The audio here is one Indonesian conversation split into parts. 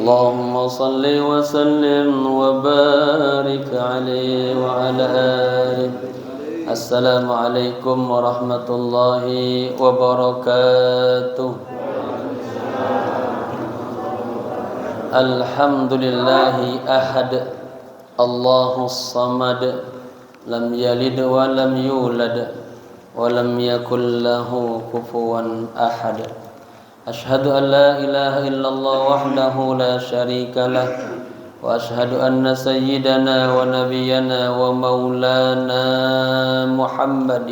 اللهم صل وسلم وبارك عليه وعلى آله. السلام عليكم ورحمة الله وبركاته. الحمد لله أحد الله الصمد لم يلد ولم يولد ولم يكن له كفوا أحد. أشهد أن لا إله إلا الله وحده لا شريك له وأشهد أن سيدنا ونبينا ومولانا محمد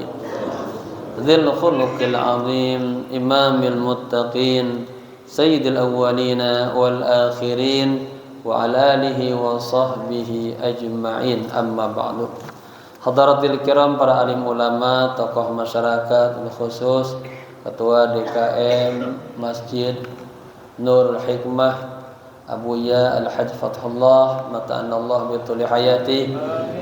ذي الخلق العظيم إمام المتقين سيد الأولين والآخرين وعلى آله وصحبه أجمعين. أما بعد. Hadaratil kiram, para alim ulama, tokoh masyarakat, khusus Ketua DKM Masjid Nurul Hikmah Abuya Al-Hajj Fathullah mata'anallah bituli hayati.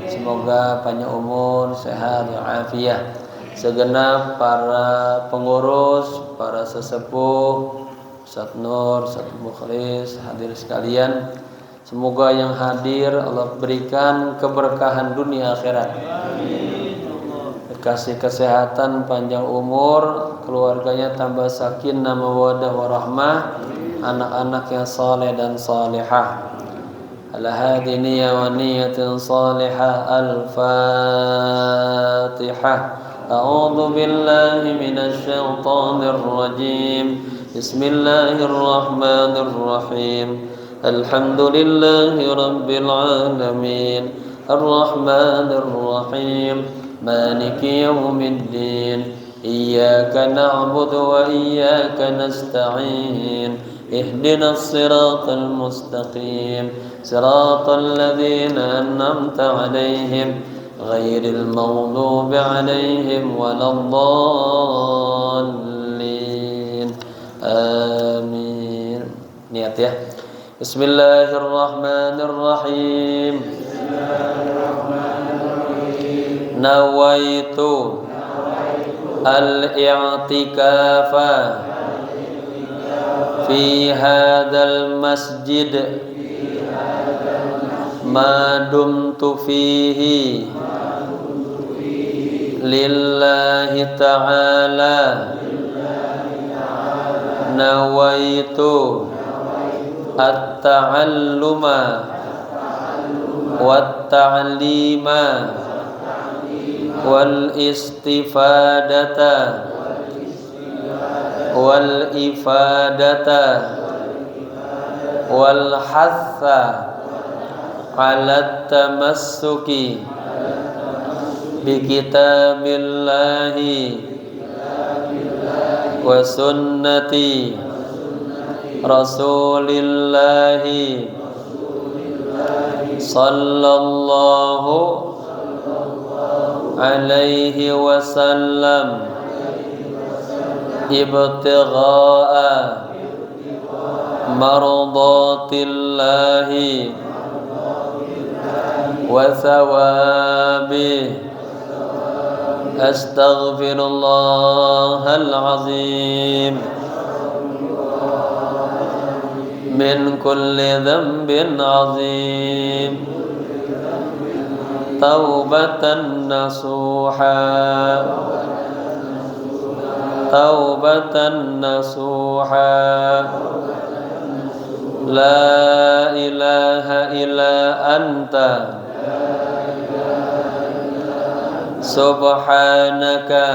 Semoga panjang umur, sehat, afiah. Segenap para pengurus, para sesepuh, Ustaz Nur, Ustaz Mukhlis, hadir sekalian, semoga yang hadir Allah berikan keberkahan dunia akhirat. Kasih kesehatan, panjang umur, keluarganya tambah sakinah, mawaddah warahmah, anak-anak yang saleh dan salihah. Ala hadhi niyya wa niyatin salihah. Al-Fatihah. A'udzu billahi minasy syaithanir rajim. Bismillahirrahmanirrahim. Alhamdulillahi rabbil alamin. Ar-Rahmanir Rahim. مالك يوم الدين إياك نعبد وإياك نستعين اهدنا الصراط المستقيم صراط الذين أنعمت عليهم غير المغضوب عليهم ولا الضالين آمين. Niat ya. Bismillahirrahmanirrahim. Nawaitu al-i'tikafa fi hadzal masjid ma dumtu fihi lillahi ta'ala. Nawaitu at-ta'alluma wat-ta'lima wal istifadata wal ifadata wal hatha ala tamassuki bi kitabillahi wa sunnati rasulillahi sallallahu alaihi wasallam ibtigha'a mardatillahi wa thawabi. Astaghfirullahal azim min kulli dhanbin azim. Taubatan nasuha, taubatan nasuha. La ilaha illa anta subhanaka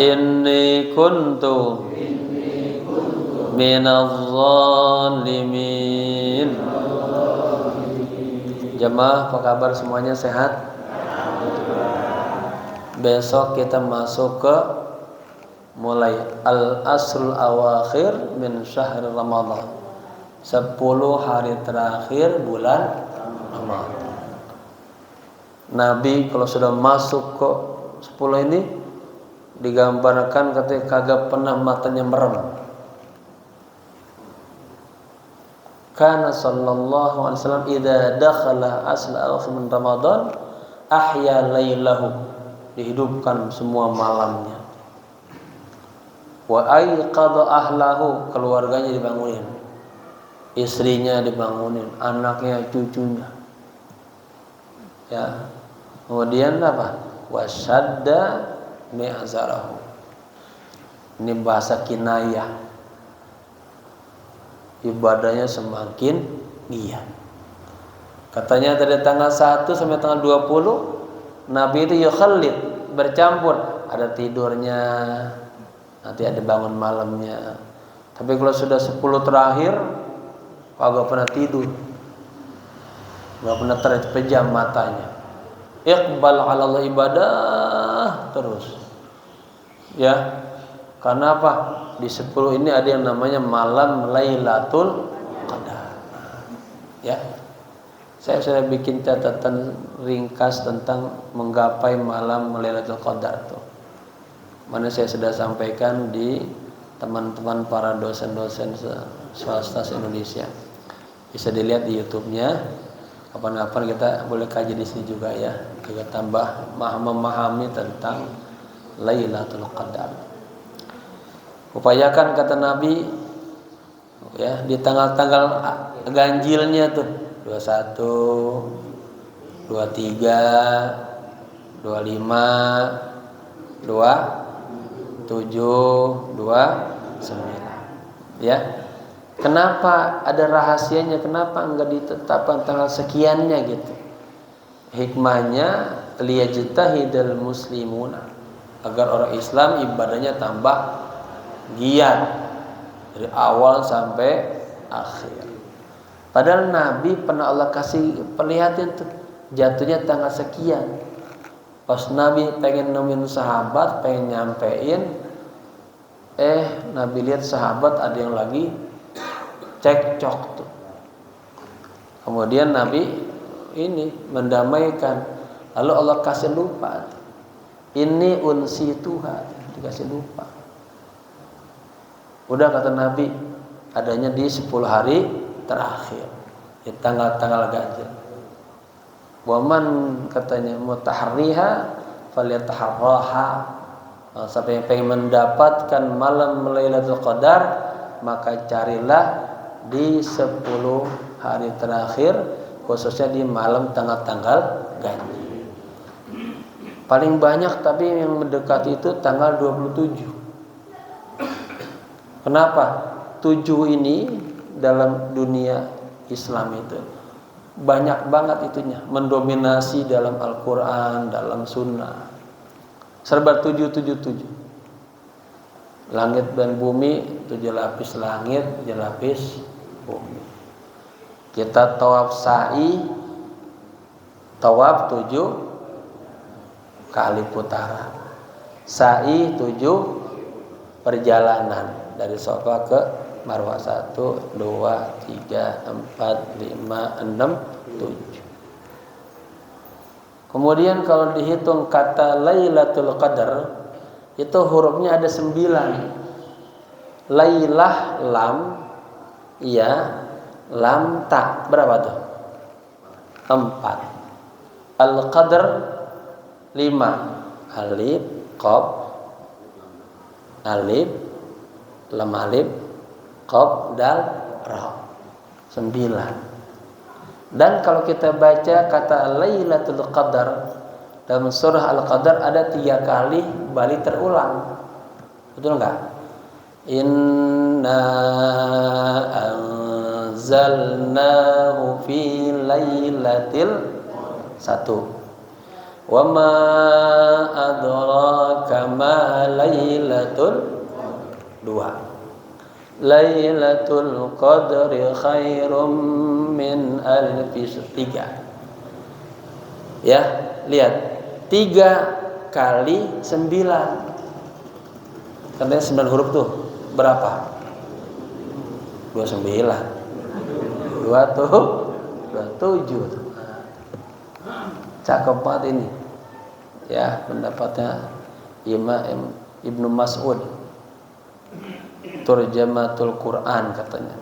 inni kuntu minadh zalimin. Jemaah, apa kabar semuanya, sehat? Besok kita masuk ke mulai al-asrul awakhir min syahr Ramadan. 10 hari terakhir bulan Ramadan. Nabi kalau sudah masuk ke 10 ini digambarkan ketika kagak pernah matanya merem. Kana sallallahu alaihi wasallam idza dakhala asl awakhir min Ramadan ahya lailahu, dihidupkan semua malamnya. Wa ayqadha ahlahu, keluarganya dibangunin. istrinya dibangunin, anaknya, cucunya. Ya. Kemudian apa? Wasyadda mi'zarahu. Ini bahasa kinayah. Ibadahnya semakin giat. Katanya dari tanggal 1 sampai tanggal 20 Nabi itu yukhallid, bercampur. Ada tidurnya, nanti ada bangun malamnya. Tapi kalau sudah 10 terakhir kagak pernah tidur, nggak pernah terpejam matanya. Iqbal 'ala Allah, ibadah terus. Ya. Karena apa? Di 10 ini ada yang namanya malam Lailatul Qadar. Ya. Saya sudah bikin catatan ringkas tentang menggapai malam Lailatul Qadar tuh. Mana saya sudah sampaikan di teman-teman para dosen-dosen swasta se-Indonesia. Bisa dilihat di YouTube-nya. Kapan-kapan kita boleh kaji di sini juga ya. Kita tambah memahami tentang Lailatul Qadar. Upayakan kata Nabi ya di tanggal-tanggal ganjilnya tuh 21, 23, 25, 27, 29. Ya. Kenapa ada rahasianya? Kenapa enggak ditetapkan tanggal sekiannya gitu? Hikmahnya liyajtahidal muslimuna, agar orang Islam ibadahnya tambah giat dari awal sampai akhir. Padahal Nabi pernah Allah kasih perlihatkan tuh jatuhnya tanggal sekian. Pas Nabi pengen nemuin sahabat, pengen nyampein, Nabi lihat sahabat ada yang lagi cekcok tuh. Kemudian Nabi ini mendamaikan. Lalu Allah kasih lupa. Ini unsi Tuhan, dikasih lupa. Udah kata Nabi, adanya di 10 hari terakhir, di tanggal-tanggal ganjil. Waman katanya mutahriha falyataharraha. Siapa yang pengen mendapatkan malam Lailatul Qadar, maka carilah di 10 hari terakhir, khususnya di malam tanggal-tanggal ganjil. Paling banyak tapi yang mendekati itu tanggal 27. Kenapa? 7 ini dalam dunia Islam itu banyak banget itunya, mendominasi dalam Al-Quran, dalam Sunnah. Serba 7. Langit dan bumi, 7 lapis langit, 7 lapis bumi. Kita tawaf sa'i, tawaf 7 kali putaran. Sa'i 7 perjalanan dari Safa ke Marwah, 1, 2, 3, 4, 5, 6, 7. Kemudian kalau dihitung kata Lailatul Qadar, itu hurufnya ada 9. Lailah lam, ya, lam ta, berapa tuh? 4. Al-Qadar 5. Alif, qaf, alif, lam alif, qaf, dal, ra. 9. Dan kalau kita baca kata Lailatul Qadar dalam surah Al-Qadar ada 3 kali balik terulang. Betul enggak? Inna anzalnahu fi lailatil 1. Wa ma adraka ma lailatul 2. Lailatul Qadri khairum min alfi 3. Ya, lihat 3 kali 9. Katanya 9 huruf tuh berapa? 29. 2 tuh 27. Cakep banget ini. Ya, pendapatnya Imam Ibnu Mas'ud. Turjamatul Quran katanya.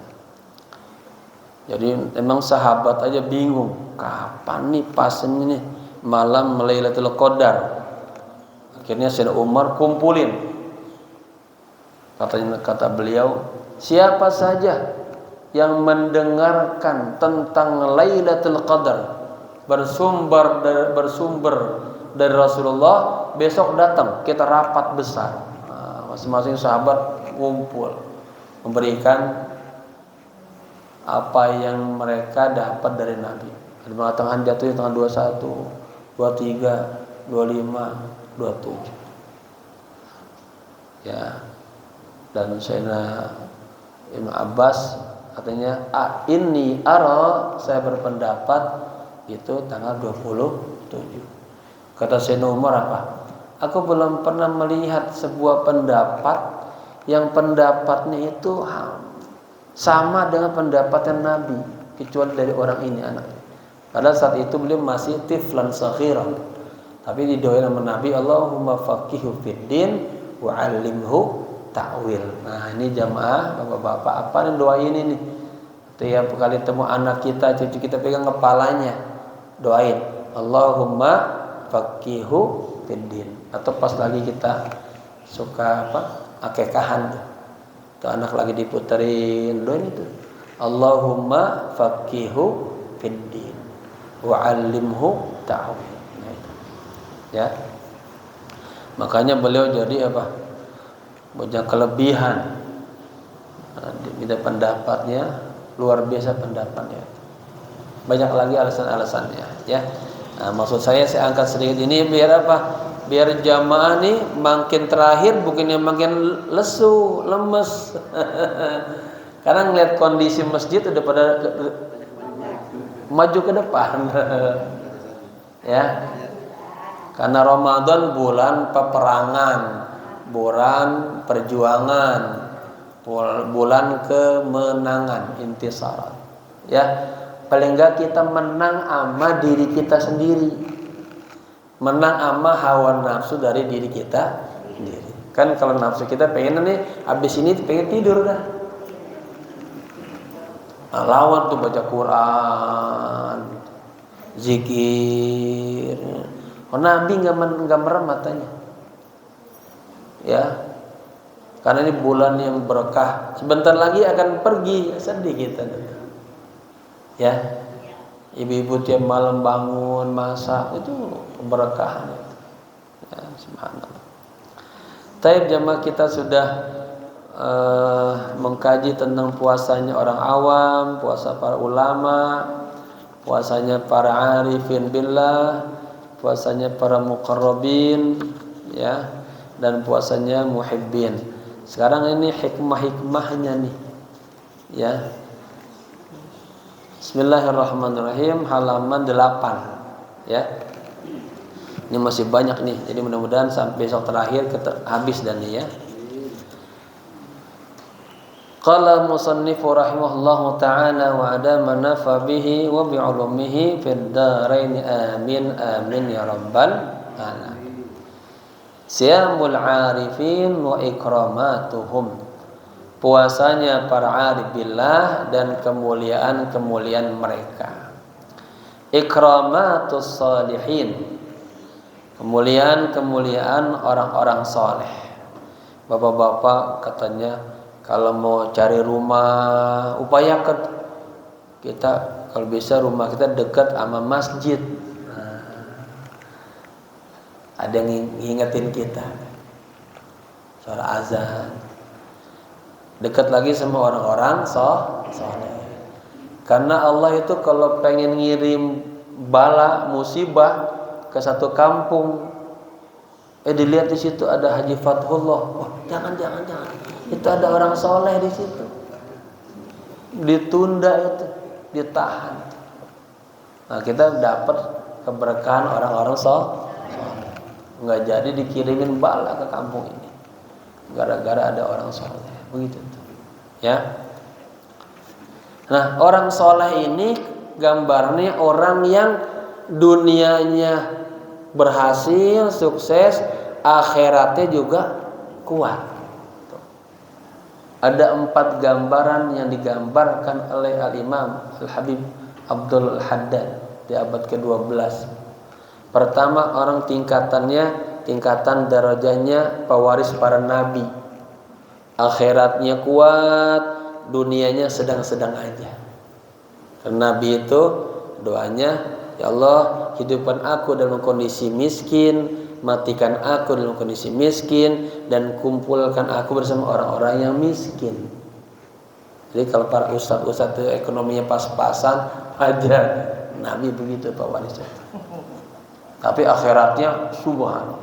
Jadi emang sahabat aja bingung, kapan nih pasnya nih malam Lailatul Qadar. Akhirnya Sayyidina Umar kumpulin. Kata beliau, siapa saja yang mendengarkan tentang Lailatul Qadar bersumber dari Rasulullah, besok datang kita rapat besar. Masing-masing sahabat ngumpul memberikan apa yang mereka dapat dari Nabi. Ada mengatakan jatuhnya tanggal 21, 23, 25, 27. Ya. Dan Sayyidina Ibnu Abbas katanya, ini saya berpendapat itu tanggal 27. Kata Sayyidina Umar apa? Aku belum pernah melihat sebuah pendapat yang pendapatnya itu sama dengan pendapatnya Nabi, kecuali dari orang ini anaknya. Padahal saat itu beliau masih tiflan sakhiran. Tapi didoain sama Nabi, Allahumma faqihu fiddin wa 'allimhu ta'wil. Nah, ini jamaah bapak-bapak, apa nih doa ini nih? Tiap kali temu anak kita, cucu kita pegang kepalanya, doain Allahumma faqihu fiddin. Atau pas lagi kita suka akekahan tuh anak lagi diputerin, doain itu Allahumma faqihu fiddin wa 'allimhu ta'wil. Nah, itu. Ya. Makanya beliau jadi punya kelebihan. Beda pendapatnya, luar biasa pendapatnya. Banyak lagi alasan-alasannya, ya. Nah, maksud saya angkat sedikit ini biar apa? Biar jamaah nih makin terakhir bukannya makin lesu, lemes. Karena ngeliat kondisi masjid udah pada maju ke depan. Ya. Karena Ramadan bulan peperangan, bulan perjuangan, bulan kemenangan, intisarat. Ya, paling enggak kita menang sama diri kita sendiri, menang sama hawa nafsu dari diri kita sendiri. Kan kalau nafsu kita pengen nih, habis ini pengen tidur dah. Nah, lawan tuh baca Quran, zikir. Nabi nggak merem matanya. Ya, karena ini bulan yang berkah. Sebentar lagi akan pergi, sedih kita. Ya, ibu-ibu tiap malam bangun masak, itu keberkahan. Ya, subhanallah. Taib jamaah, kita sudah mengkaji tentang puasanya orang awam, puasa para ulama, puasanya para arifin billah, puasanya para muqarrabin, ya, dan puasanya muhibbin. Sekarang ini hikmah-hikmahnya nih, ya. Bismillahirrahmanirrahim, halaman 8, ya. Ini masih banyak nih, jadi mudah-mudahan sampai besok terakhir habis dan nih, ya. Qala musannifu rahimahullahu ta'ala wa adama nafa bihi wa bi'ulumihi fid dharain amin amin ya rabbal alamin. Siyamul arifin wa ikramatuhum, puasanya para arif billah dan kemuliaan-kemuliaan mereka. Ikramatus salihin, kemuliaan-kemuliaan orang-orang saleh. Bapak-bapak katanya kalau mau cari rumah, upayakan kita kalau bisa rumah kita dekat sama masjid. Ada yang ngingetin kita suara azan. Dekat lagi sama orang-orang saleh. Karena Allah itu kalau pengen ngirim bala musibah ke satu kampung, dilihat di situ ada Haji Fathullah. Oh, jangan. Itu ada orang soleh di situ. Ditunda itu, ditahan. Nah, kita dapat keberkahan orang-orang soleh. Enggak jadi dikirimin bala ke kampung ini, gara-gara ada orang soleh. Begitu tuh. Ya. Nah, orang soleh ini gambarnya orang yang dunianya berhasil, sukses, akhiratnya juga kuat. Ada 4 gambaran yang digambarkan oleh Al-Imam Al-Habib Abdul Haddad di abad ke-12. Pertama, orang tingkatan darajahnya pewaris para nabi. Akhiratnya kuat, dunianya sedang-sedang aja. Karena Nabi itu doanya, ya Allah, hidupkan aku dalam kondisi miskin, matikan aku dalam kondisi miskin, dan kumpulkan aku bersama orang-orang yang miskin. Jadi kalau para ustadz itu ekonominya pas-pasan aja, Nabi begitu Pak Waris. Tapi akhiratnya subhanallah,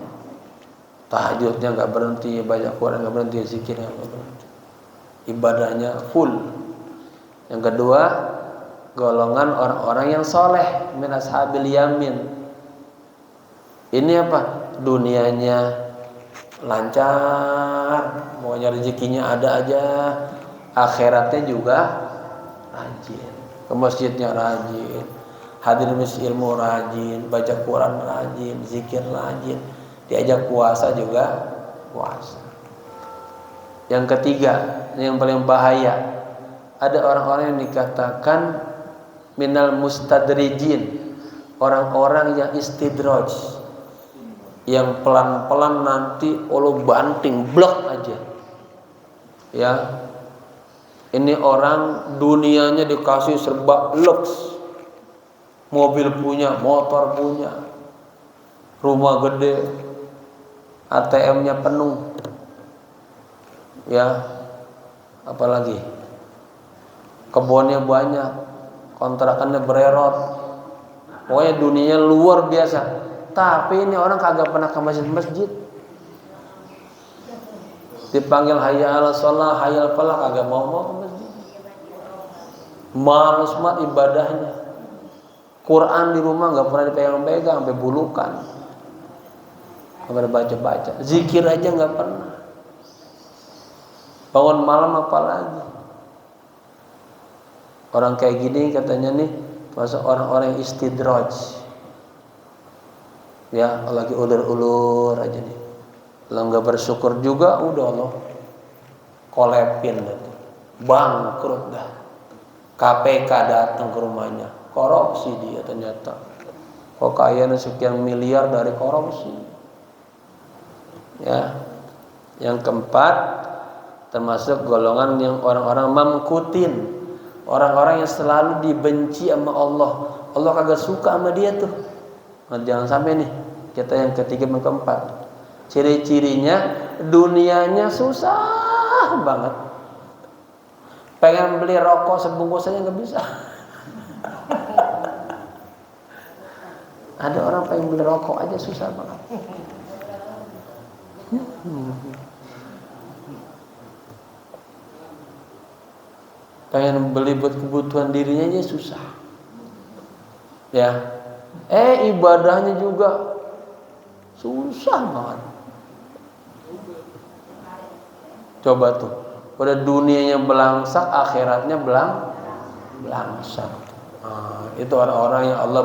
tahajudnya nggak berhenti, baca Quran nggak berhenti, zikirnya nggak berhenti, ibadahnya full. Yang kedua, golongan orang-orang yang soleh min ashabil yamin. Ini apa? Dunianya lancar, maunya rezekinya ada aja, akhiratnya juga rajin, ke masjidnya rajin, hadir majelis ilmu rajin, baca Quran rajin, zikir rajin, diajak puasa juga puasa. Yang ketiga, yang paling bahaya, ada orang-orang yang dikatakan minal mustadrijin, orang-orang yang istidraj, yang pelan-pelan nanti Allah banting blok aja. Ya, ini orang dunianya dikasih serba lux, mobil punya, motor punya, rumah gede, ATM-nya penuh. Ya, apalagi kebunnya banyak, kontrakannya bererot, pokoknya dunianya luar biasa. Tapi ini orang kagak pernah ke masjid. Dipanggil hayya 'alas shalah, hayya 'alal falah, kagak mau ke masjid. Males banget ibadahnya. Quran di rumah nggak pernah dipegang-pegang sampai bulukan. Nggak pernah baca-baca. Zikir aja nggak pernah. Bangun malam apalagi. Orang kayak gini katanya nih masuk orang-orang istidraj. Ya, lagi ulur-ulur aja nih. Kalau nggak bersyukur juga udah Allah kolepin gitu. Bangkrut dah. KPK datang ke rumahnya, korupsi dia ternyata. Kekayaan sekian miliar dari korupsi. Ya. Yang keempat, termasuk golongan yang orang-orang mamkutin, orang-orang yang selalu dibenci sama Allah. Allah kagak suka sama dia tuh. Nah, jangan sampai nih kita yang ketiga dan keempat. Ciri-cirinya dunianya susah banget. Pengen beli rokok sebungkus aja nggak bisa. Ada orang pengen beli rokok aja susah banget. Pengen beli buat kebutuhan dirinya aja susah. Ya. Ibadahnya juga susah banget. Coba tuh, udah dunianya belangsak, akhiratnya belangsak. Itu orang-orang yang Allah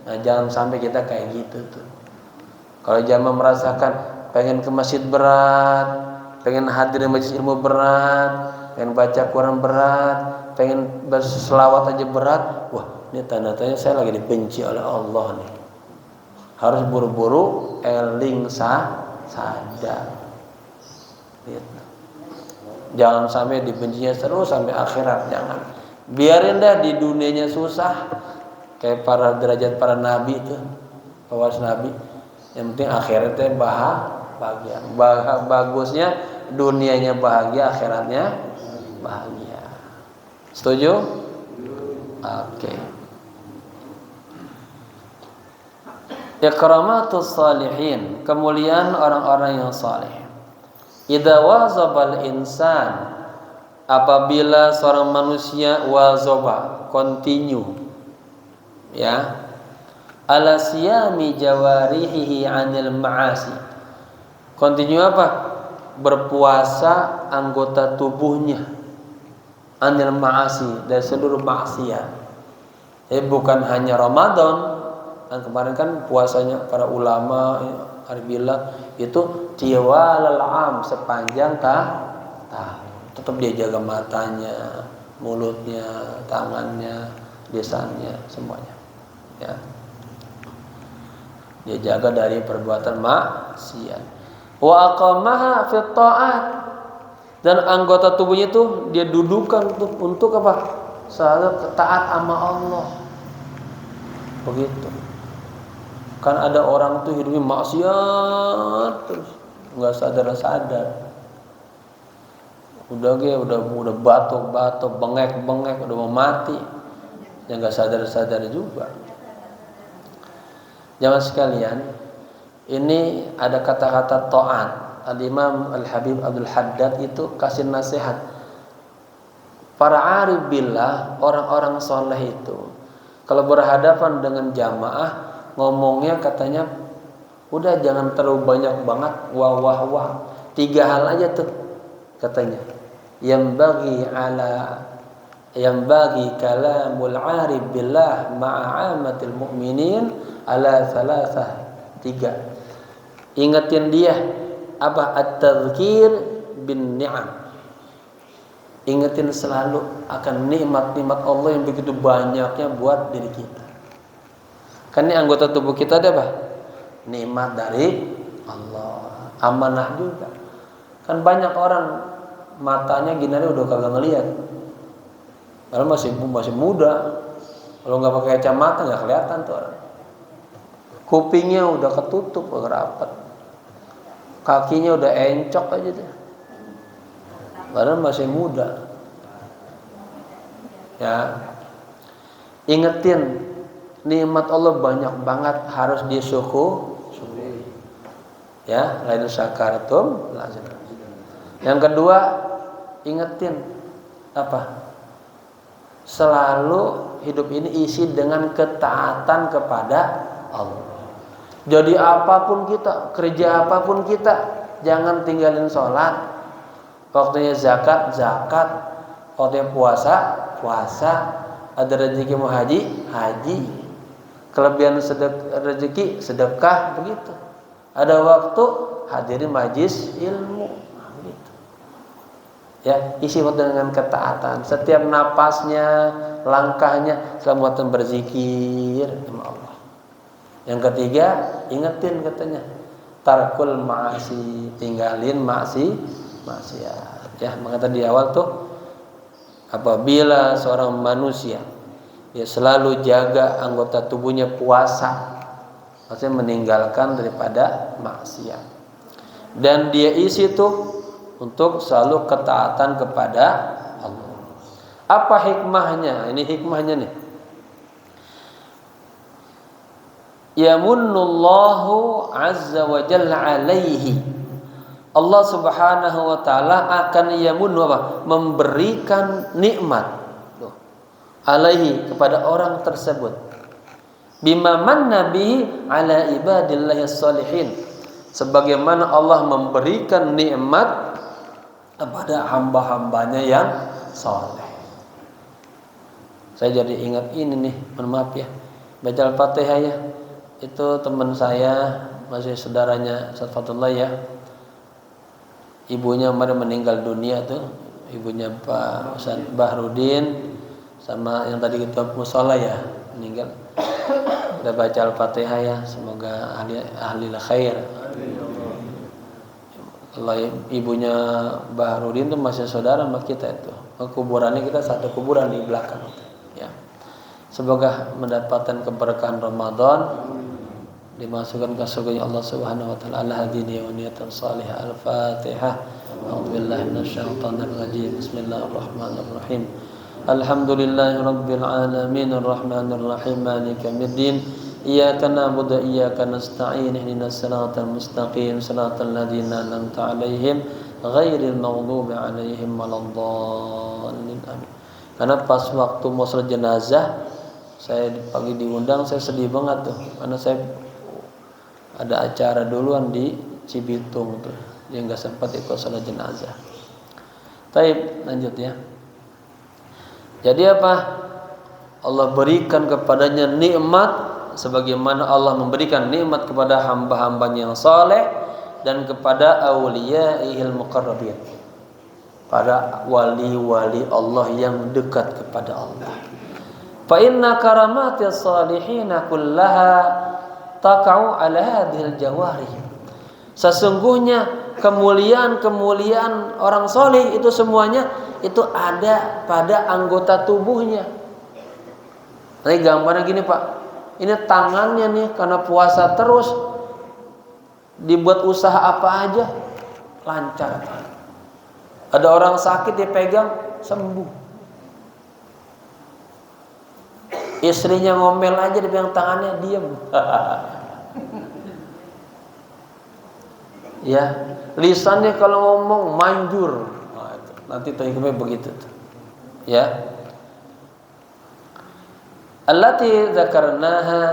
Nah, jangan sampai kita kayak gitu tuh. Kalau jamaah merasakan pengen ke masjid berat, pengen hadir di majelis ilmu berat, pengen baca Quran berat, pengen berselawat aja berat, wah ini tanda-tanda saya lagi dibenci oleh Allah nih. Harus buru-buru eling sadar. Gitu. Jangan sampai dibencinya terus sampai akhirat, jangan. Biarin dah di dunianya susah, kayak para derajat para nabi itu, pewaris nabi. Yang penting akhiratnya bahagia. Bagusnya dunianya bahagia, akhiratnya bahagia. Setuju? Oke. Ikramatus salihin, kemuliaan orang-orang yang saleh. Idza wazabal insan, apabila seorang manusia wazaba, continue, ya, ala siyami jawarihi 'anil ma'asi. Continue apa? Berpuasa anggota tubuhnya anil ma'asi, dari seluruh maksiat. Bukan hanya Ramadan. Dan kemarin kan puasanya para ulama Alhamdulillah itu tiwalal am, sepanjang tahun. Tetap dia jaga matanya, mulutnya, tangannya, lisannya, semuanya. Ya. Dia jaga dari perbuatan maksiat. Wa aqamaha fi ta'at, Dan anggota tubuhnya itu dia dudukan untuk apa? Selalu taat sama Allah. Begitu. Kan ada orang tuh hidupnya maksiat terus, nggak sadar. Udah batuk, bengek, udah mau mati. Yang nggak sadar juga. Jangan sekalian, ini ada kata-kata ta'at. Al-Imam Al-Habib Abdul Haddad itu kasih nasihat. Para arif billah, orang-orang soleh itu kalau berhadapan dengan jamaah, ngomongnya katanya udah jangan terlalu banyak banget wah. 3 hal aja tuh katanya. Yang bagi kalamul arif billah ma'amatil mu'minin ala thalathah. 3. Ingetin dia apa? At-tadhkir bin ni'am. Ingetin selalu akan nikmat-nikmat Allah yang begitu banyaknya buat diri kita. Kan ini anggota tubuh kita ada apa? Nikmat dari Allah. Amanah juga. Kan banyak orang matanya gini udah kagak ngelihat. Kalau masih muda. Kalau nggak pakai kacamata nggak kelihatan tuh orang. Kupingnya udah ketutup, udah rapat. Kakinya udah encok aja deh. Padahal masih muda. Ya. Ingetin nikmat Allah banyak banget, harus disyukuri. Ya, lain syakartum lazim. Yang kedua, ingetin apa? Selalu hidup ini isi dengan ketaatan kepada Allah. Jadi apapun kita, kerja apapun kita, jangan tinggalin sholat. Waktunya zakat, waktunya puasa, ada rezeki mau haji. Kelebihan rezeki, sedekah, begitu. Ada waktu hadirin majlis ilmu, begitu. Ya, isi waktu dengan ketaatan. Setiap napasnya, langkahnya, selalu berzikir sama Allah. Yang ketiga, ingetin katanya, tarkul ma'asi, tinggalin maksiat. Ya, maka tadi di awal tuh, apabila seorang manusia dia selalu jaga anggota tubuhnya puasa, maksudnya meninggalkan daripada maksiat, dan dia isi tuh untuk selalu ketaatan kepada Allah. Apa hikmahnya? Ini hikmahnya nih. Yamunnullahu azza wa jalla alaihi. Allah subhanahu wa ta'ala akan yamunnu apa? Memberikan nikmat alaihi kepada orang tersebut. Bima manna bihi ala ibadillahi sholihin. Sebagaimana Allah memberikan nikmat kepada hamba-hambanya yang saleh. Saya jadi ingat ini nih, mohon maaf ya. Baca Al-Fatihah ya. Itu teman saya, masih saudaranya Ustaz Fatullah ya. Ibunya kemarin meninggal dunia tuh, ibunya Pak Ustaz Bahrudin sama yang tadi kita musola ya, meninggal. Kita baca Al-Fatihah ya, semoga ahli khair. Kalau ibunya Bahrudin tuh masih saudara sama kita itu. Kuburannya kita satu kuburan di belakang ya. Semoga mendapatkan keberkahan Ramadan, dimasukkan ke surga Allah Subhanahu wa taala. Al-hadini wa niyatan salihah. Al-Fatihah. A'udzubillahi minasyaitonir rajim. Bismillahirrahmanirrahim. Alhamdulillahirabbil alamin arrahmanir rahim maliki yaumiddin. Iyyaka na'budu wa iyyaka nasta'in ihdinas siratal mustaqim siratal ladzina an'amta 'alaihim ghairil maghdubi 'alaihim waladdallin. Amin. Karena pas waktu mau salat jenazah, saya pagi diundang, saya sedih banget tuh, karena saya ada acara duluan di Cibitung tuh, dia nggak sempat ikut salat jenazah. Baik, lanjut ya. Jadi apa? Allah berikan kepadanya nikmat, sebagaimana Allah memberikan nikmat kepada hamba-hambanya yang saleh dan kepada awliyaihil muqarrabin, pada wali-wali Allah yang dekat kepada Allah. Fa inna karamatis salihina kullaha taqa'u ala hadhil jawarih. Sesungguhnya kemuliaan orang soleh itu semuanya itu ada pada anggota tubuhnya. Nanti gambarnya gini Pak, ini tangannya nih karena puasa terus dibuat usaha apa aja lancar. Ada orang sakit dipegang sembuh. Istrinya ngomel aja dipegang tangannya diam. Ya, lisannya kalau ngomong manjur. Nah, nanti hukumnya begitu tuh. Ya. Allati dzakarnaha,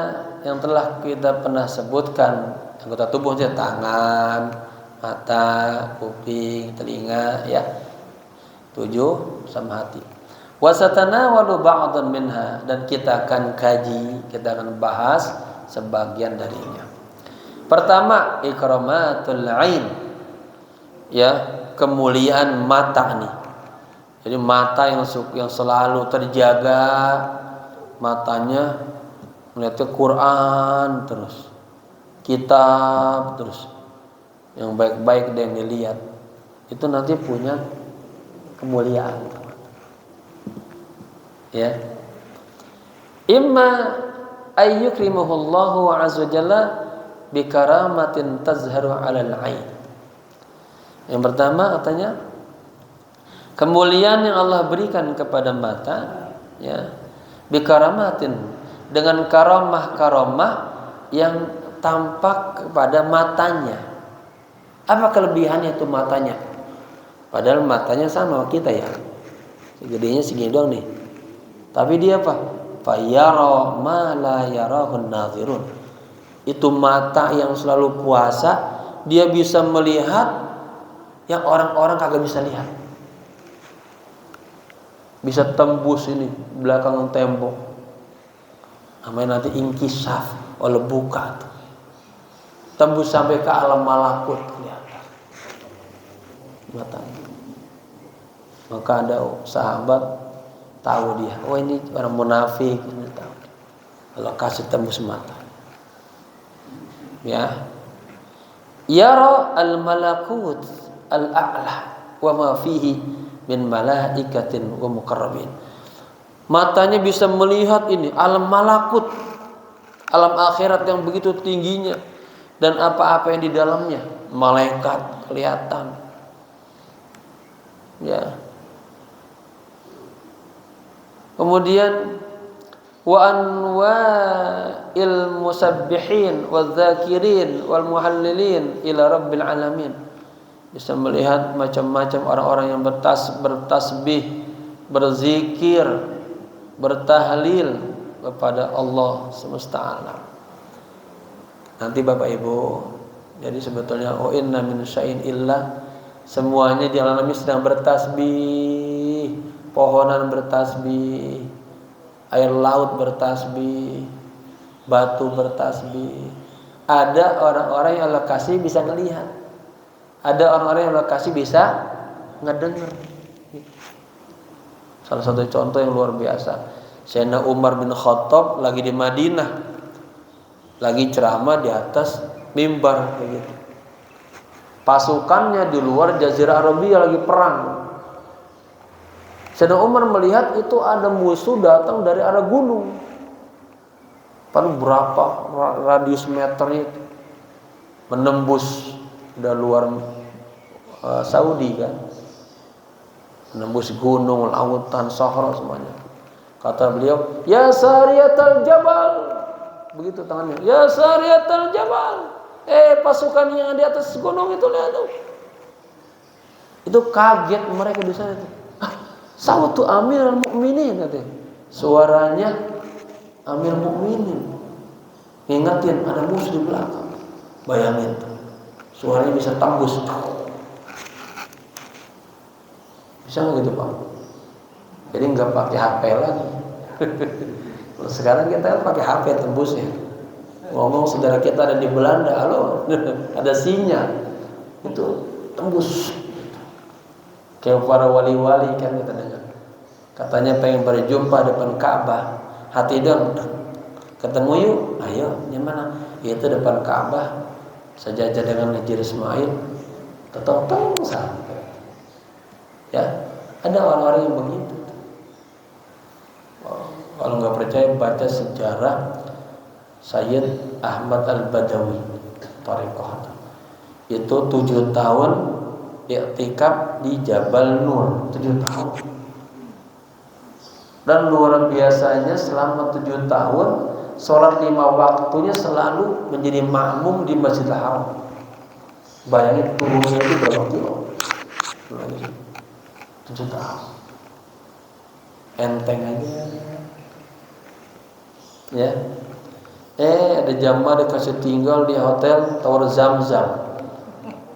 yang telah kita pernah sebutkan anggota tubuhnya tangan, mata, kuping, telinga, ya. 7 sama hati. Wa satanawalu ba'dhan minha, dan kita akan kaji, kita akan bahas sebagian darinya. Pertama, ikramatul ain. Ya, kemuliaan mata nih. Jadi mata yang selalu terjaga, matanya melihat Quran terus, kitab terus, yang baik-baik yang dilihat, itu nanti punya kemuliaan. Ya, imma ayyukrimuhullahu azza jalla bikaramatin tazharu 'alal 'ain. Yang pertama katanya kemuliaan yang Allah berikan kepada mata, ya, bikaramatin, dengan karamah-karamah yang tampak kepada matanya. Apa kelebihannya itu matanya? Padahal matanya sama kita ya, segedenya segini doang nih. Tapi dia apa? Fayara ma la yarahun nazirun. Itu mata yang selalu puasa, dia bisa melihat yang orang-orang kagak bisa lihat. Bisa tembus ini belakang tembok. Namanya nanti inkisaf, oleh buka tuh. Tembus sampai ke alam malakut kelihatan matanya. Maka ada sahabat tahu dia, oh ini orang munafik, ini tahu. Kalau kasih tembus mata. Ya. Yara al-malakut al-a'la wa ma fihi min malaikatin wa muqarrabin. Matanya bisa melihat ini alam malakut, alam akhirat yang begitu tingginya, dan apa-apa yang di dalamnya, malaikat kelihatan. Ya. Kemudian wa anwa'il musabbihin wadz-dzakirin wal muhallilin ila rabbil alamin. Bisa melihat macam-macam orang-orang yang bertasbih, berzikir, bertahlil kepada Allah semesta alam. Nanti Bapak Ibu, jadi sebetulnya inna min syai'in illa, semuanya di alam ini sedang bertasbih. Pohonan bertasbih, air laut bertasbih, batu bertasbih. Ada orang-orang yang Allah kasih bisa ngelihat, ada orang-orang yang Allah kasih bisa ngedenger. Salah satu contoh yang luar biasa, Sayyidina Umar bin Khattab lagi di Madinah, lagi ceramah di atas mimbar kayak gitu. Pasukannya di luar Jazirah Arabia lagi perang. Sayyidina Umar melihat itu ada musuh datang dari arah gunung. Paling berapa radius meternya itu, menembus dari luar Saudi kan, menembus gunung, lautan, sahara semuanya. Kata beliau, ya sariyatal jabal, begitu tangannya, ya sariyatal jabal, pasukan yang di atas gunung itu lihat tuh. Itu kaget mereka di sana tuh. Sawtu Amirul Mukminin katanya. Suaranya Amir Mukminin. Ngingetin ada musuh di belakang. Bayangin tuh. Suaranya bisa tembus. Bisa enggak gitu, Pak? Jadi enggak pakai HP lagi. Kalau sekarang kita pakai HP tembusnya. Ngomong saudara kita ada di Belanda, halo, ada sinyal. Itu tembus. Kayak para wali-wali kan kita dengar. Katanya pengen berjumpa depan Ka'bah. Hati dong. Ketemu yuk. Ayo, di mana? Itu depan Ka'bah. Sejajar dengan Hajar Ismail. Tetong sampai. Ya, ada orang-orang yang begitu. Kalau nggak percaya baca sejarah Sayyid Ahmad Al-Badawi Thariqah. Itu 7 tahun i'tikaf di Jabal Nur, 7 tahun. Dan luar biasanya selama 7 tahun sholat 5 waktunya selalu menjadi makmum di Masjidil Haram. Bayangin turunnya itu berapa kilo? 7 tahun. Enteng aja. Ya. Ada jamaah dikasih tinggal di hotel Tower Zamzam.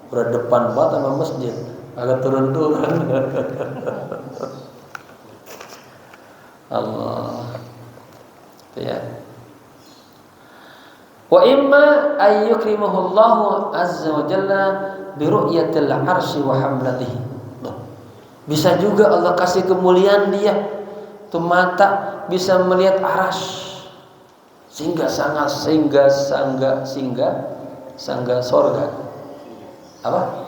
Udah depan banget sama masjid. Agak turun-turun. Allah. Ya. Wa imma ayyukrimahullahu azza wa jalla bi ru'yatil 'arsy wa hamlatihi. Bisa juga Allah kasih kemuliaan dia, tuh mata bisa melihat arasy, sehingga sangga sorga. Apa?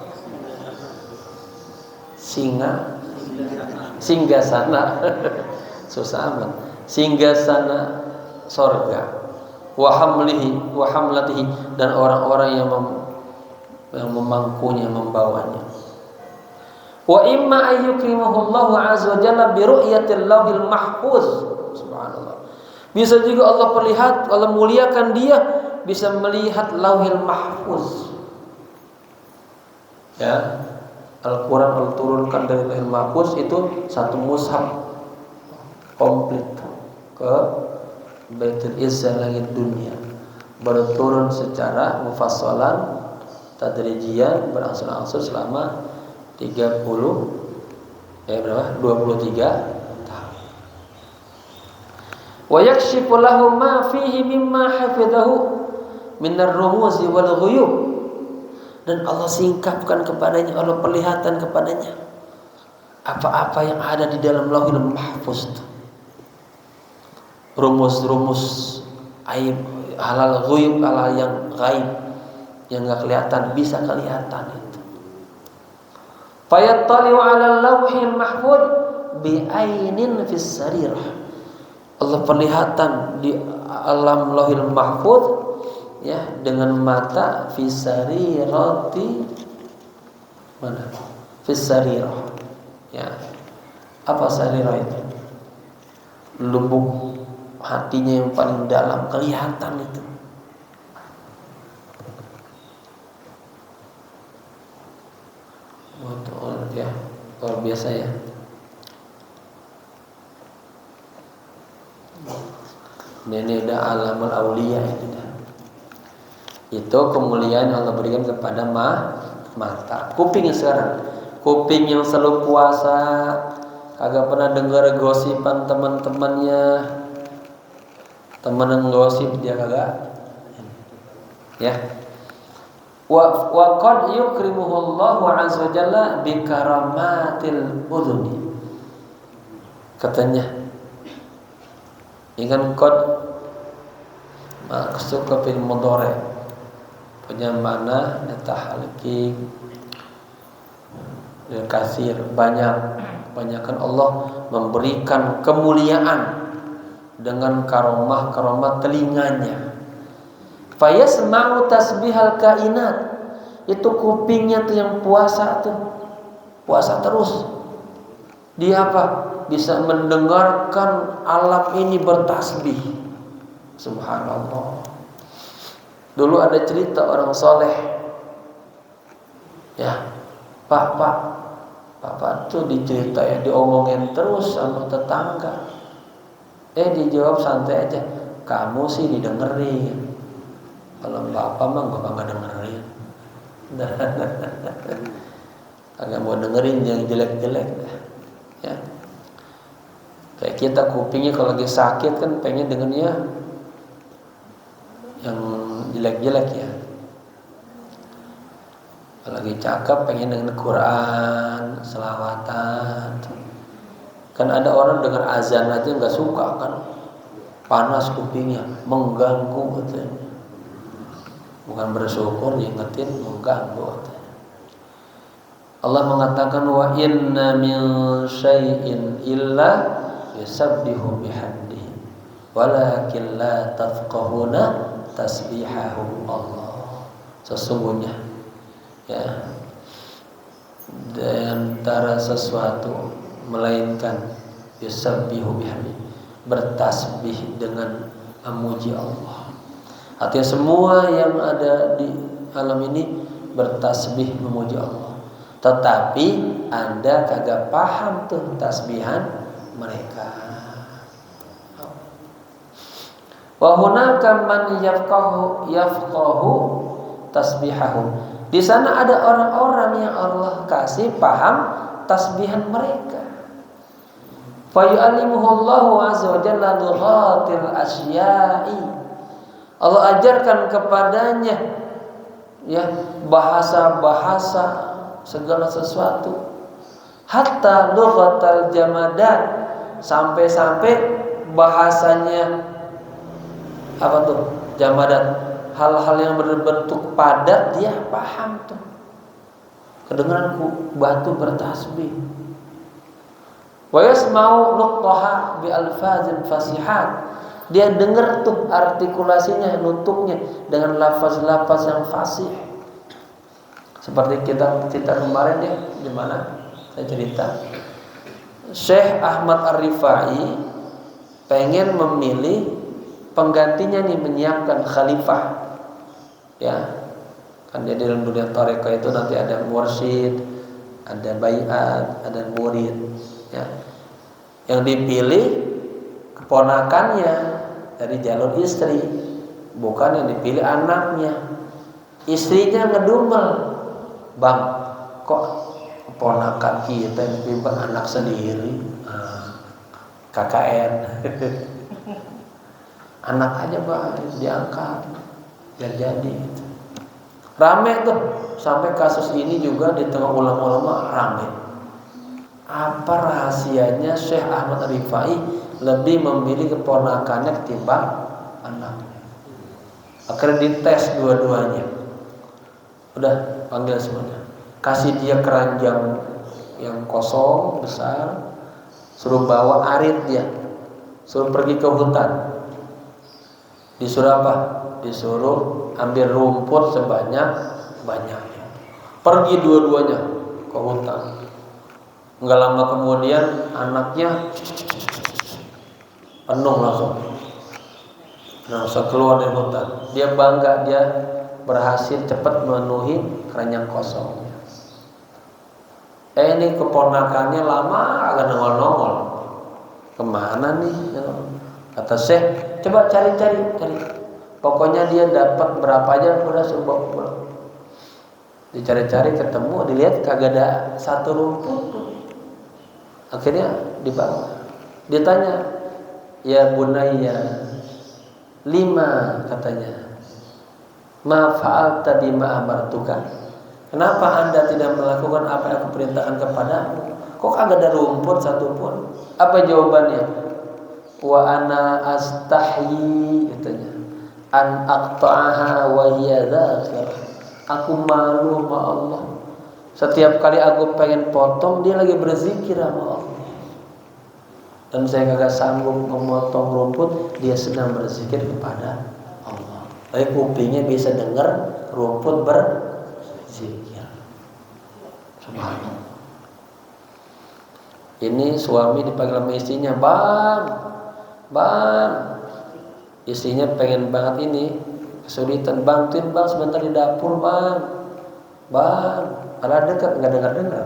Singgah sana. Susah amat. Singgah sana sorga. Wa hamlatihi, dan orang-orang yang memangkunya, membawanya. Wa imma ayyukrimahullahu azza wa jalla bi ru'yatil lauhil mahfuz. Subhanallah. Bisa juga Allah muliakan dia bisa melihat lauhil mahfuz. Ya. Al-Qur'an Allah turunkan dari lauhil mahfuz itu satu mushaf komplit ke Baitul Izzah langit dunia. Baru turun secara mufassalan tadrijian berangsur-angsur selama 23 tahun. Wa yakshifu lahu ma fihi mimma hafizahu min ar-rumuz wal ghuyub. Dan Allah singkapkan kepadanya, Allah perlihatkan kepadanya apa-apa yang ada di dalam Lauhul Mahfuz. Rumus-rumus aib, halal ghuyub, halal yang gaib, yang enggak kelihatan bisa kelihatan itu. Fayattali'u 'ala al-lauhil mahfuz bi'ainin fis sarirah. Allah perlihatkan di alam lauhil mahfuz ya dengan mata fis sarirati mana? Fis sarirah. Ya. Apa sarirah itu? Lubuk hatinya yang paling dalam kelihatan itu. Betul ya, luar biasa ya. Ini udah alamul aulia itu dah. Itu kemuliaan yang Allah berikan kepada mata. Kuping sekarang, kuping yang selalu puasa, kagak pernah dengar gosipan teman-temannya. Teman yang gosip dia kagak. Ya. Wa qad yukrimuhullahu azza wa jalla bi karamatil udhuni. Katanya ingat qad maksud ke fil mudhari punya mana natahalqi lil kasir, banyakkan Allah memberikan kemuliaan dengan karomah telinganya. Fayasma'u tasbihal kainat. Itu kupingnya tuh yang puasa terus. Dia apa? Bisa mendengarkan alam ini bertasbih. Subhanallah. Dulu ada cerita orang soleh. Ya, Pak tuh diceritain, diomongin terus sama tetangga. Dijawab santai aja, kamu sih didengerin. Kalau bapak mah bapak nggak dengerin. Agak mau dengerin yang jelek-jelek. Ya. Kayak kita kupingnya kalau lagi sakit kan pengen dengernya yang jelek-jelek ya. Kalau lagi cakep pengen denger Quran, selawatan. Kan ada orang dengar azan aja nggak suka kan, panas kupingnya, mengganggu katanya. Bukan bersyukur, diingetin mengganggu katanya. Allah mengatakan wa inna min syai'in illa yusabbihu bihamdihi walakin la tafqahuna tasbihahum. Allah sesungguhnya ya di antara sesuatu melainkan yusabbihu bihamdihi bertasbih dengan memuji Allah. Artinya semua yang ada di alam ini bertasbih memuji Allah. Tetapi Anda kagak paham tuh tasbihan mereka. Wa hunaka man yafqahu tasbihahum. Di sana ada orang-orang yang Allah kasih paham tasbihan mereka. Fa yu'allimuhullahu azza wa jalla lughatil asya'i. Allah ajarkan kepadanya ya bahasa-bahasa segala sesuatu, hatta lughatal jamadat, sampai-sampai bahasanya apa tuh jamadat, hal-hal yang berbentuk padat dia paham tuh. Kedengaran batu bertasbih. Wa yasma'u nuqtaha bi alfazin fasihat, dia dengar tuh artikulasinya, nutuknya dengan lafaz-lafaz yang fasih. Seperti kita kemarin ya, di mana saya cerita Syekh Ahmad Ar-Rifai pengen memilih penggantinya nih, menyiapkan khalifah. Ya, kan dia dalam dunia tarekat itu nanti ada mursyid, ada baiat, ada murid. Ya, yang dipilih keponakannya dari jalur istri, bukan yang dipilih anaknya. Istrinya ngedumel, Bang, kok keponakan kita yang pimpin anak sendiri, KKN. Anak aja Bang diangkat biar jadi. Rame tuh, sampai kasus ini juga di tengah ulama-ulama rame. Apa rahasianya Syekh Ahmad Rifai lebih memilih keponakannya ketimbang anaknya? Akhirnya dites dua-duanya. Udah panggil semuanya, kasih dia keranjang yang kosong besar, suruh bawa arit dia, suruh pergi ke hutan. Disuruh apa? Disuruh ambil rumput sebanyak-banyaknya. Pergi dua-duanya ke hutan. Enggak lama kemudian anaknya penuh langsung. Keluar dari hutan. Dia bangga, dia berhasil cepat memenuhi keranjang kosongnya. Ini keponakannya lama agak nongol-nongol. Kemana nih? Kata Syekh, coba cari. Pokoknya dia dapat berapa aja udah suruh pulang. Dicari-cari ketemu, dilihat kagak ada satu rumput. Akhirnya dibawa. Dia tanya, ya bunayya, 5 katanya. Ma fa'alta bima amartuka. Kenapa Anda tidak melakukan apa yang aku perintahkan kepadamu? Kok kagak ada rumput satupun? Apa jawabannya? Wa ana astahyi katanya. An aqta'aha wa hiya dzakir. Aku malu sama Allah. Setiap kali aku pengen potong, dia lagi berzikir sama Allah. Dan saya kagak sanggup memotong rumput, dia sedang berzikir kepada Allah. Tapi kupingnya bisa dengar rumput berzikir. Subhanallah. Ini suami dipanggil sama istrinya, Bang. Istrinya pengen banget ini, kesulitan, bantuin Bang sebentar di dapur, Bang. Malah dekat, nggak dengar.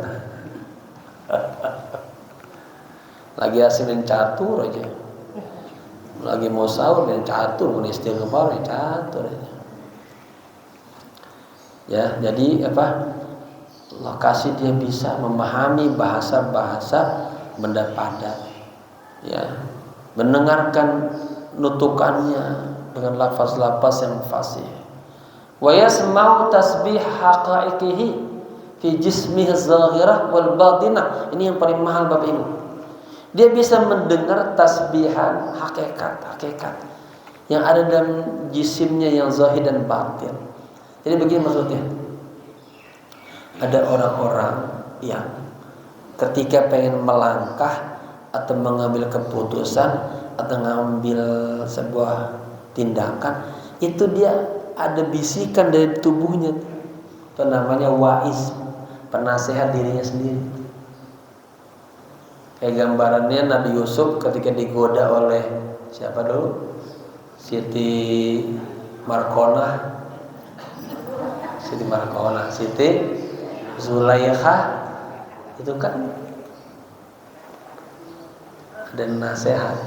Lagi asilin catur aja. Lagi mau sahur dan catur, mau istighfar catur aja. Ya, jadi apa? Lokasi dia bisa memahami bahasa-bahasa benda padat. Ya, mendengarkan nutukannya dengan lafaz-lafaz yang fasih. Wa yasma'u tasbih haqa'iqihi fi jismihi zahirah wal batinah. Ini yang paling mahal Bapak Ibu. Dia bisa mendengar tasbihan hakikat yang ada dalam jisimnya yang zahir dan batin. Jadi begini maksudnya. Ada orang-orang yang ketika pengen melangkah atau mengambil keputusan atau mengambil sebuah tindakan, itu dia ada bisikan dari tubuhnya, itu namanya waiz, penasehat dirinya sendiri. Kayak gambarannya Nabi Yusuf ketika digoda oleh siapa dulu? Siti Markonah, Siti Zulaikha, itu kan ada nasihat.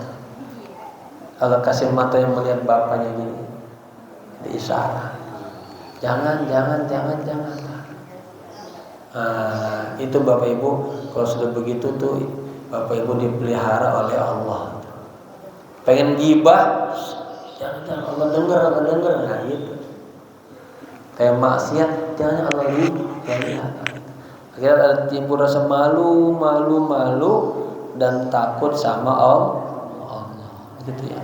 Kalau kasih mata yang melihat bapaknya gini, diisyarat, jangan. Itu Bapak Ibu, kalau sudah begitu tuh Bapak Ibu dipelihara oleh Allah. Pengen gibah, jangan Allah dengar, nah gitu. Kayak maksiat, jangan Allah lihat. Akhirnya ada timbul rasa malu dan takut sama Allah. Gitu ya.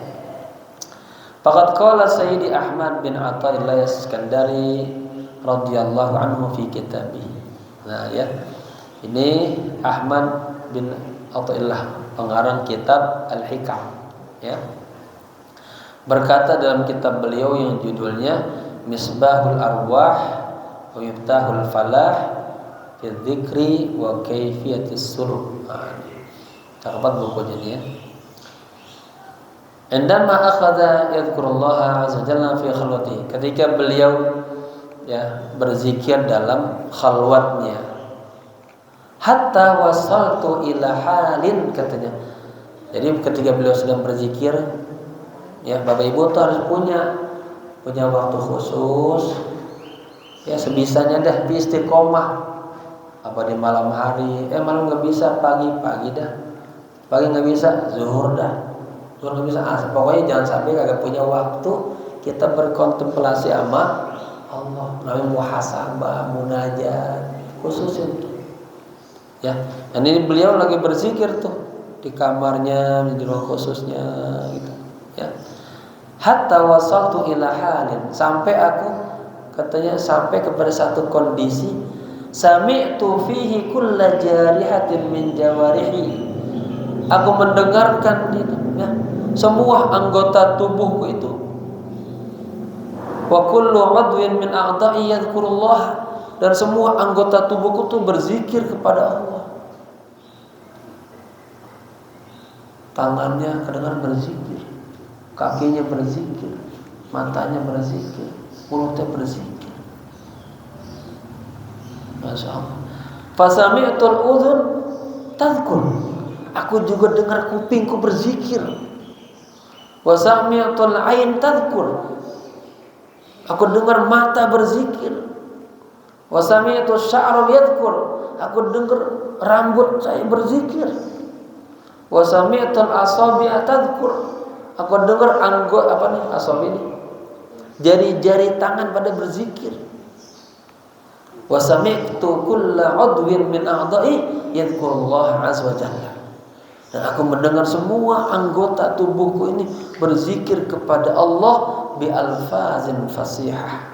Faqad qala Sayyidi Ahmad bin Athaillah Iskandari radhiyallahu anhu fi kitabih. Nah ya, ini Ahmad bin Athaillah, pengarang kitab Al-Hikam, ya. Berkata dalam kitab beliau yang judulnya Misbahul Arwah wa Miftahul Falah fi Dzikri wa Kaifiyatis Suluk. Catat bukunya ini ya. Indama akhadha yadhkurullaha azza jalla fi khalwati, ketika beliau ya berzikir dalam khalwatnya, hatta wasaltu ila halin, katanya. Jadi ketika beliau sedang berzikir, ya Bapak Ibu tuh harus punya waktu khusus, ya sebisanya dah istiqomah. Apa di malam hari, malam nggak bisa, pagi dah, pagi nggak bisa, zuhur dah. Tuhan bisa pokoknya jangan sampai kagak punya waktu kita berkontemplasi sama Allah, namanya muhasabah, munajat, khusus itu. Ya, dan ini beliau lagi berzikir tuh di kamarnya, di ruang khususnya gitu, ya. Hatta wasaltu ila halin, sampai aku, katanya, sampai kepada satu kondisi, sami'tu fihi kulla jarihatin min jawarihi, aku mendengarkan itu, ya, semua anggota tubuhku itu, wa kullu 'udwin min a'dha'i yadhkurullah, dan semua anggota tubuhku itu berzikir kepada Allah. Tangannya kedengaran berzikir, kakinya berzikir, matanya berzikir, mulutnya berzikir. Masya Allah. Fasami'tul udhun tadhkur, aku juga dengar kupingku berzikir. Wa sami'tul ain tadhkur, aku dengar mata berzikir. Wa sami'tu sya'ra yadhkur, aku dengar rambut saya berzikir. Wa sami'tul asabi'a tadhkur, aku dengar asab ini, jari-jari tangan pada berzikir. Wa sami'tu kulla 'udwin min a'dha'i yadhkurullah azza wa jalla, dan aku mendengar semua anggota tubuhku ini berzikir kepada Allah bi alfazin fasihah,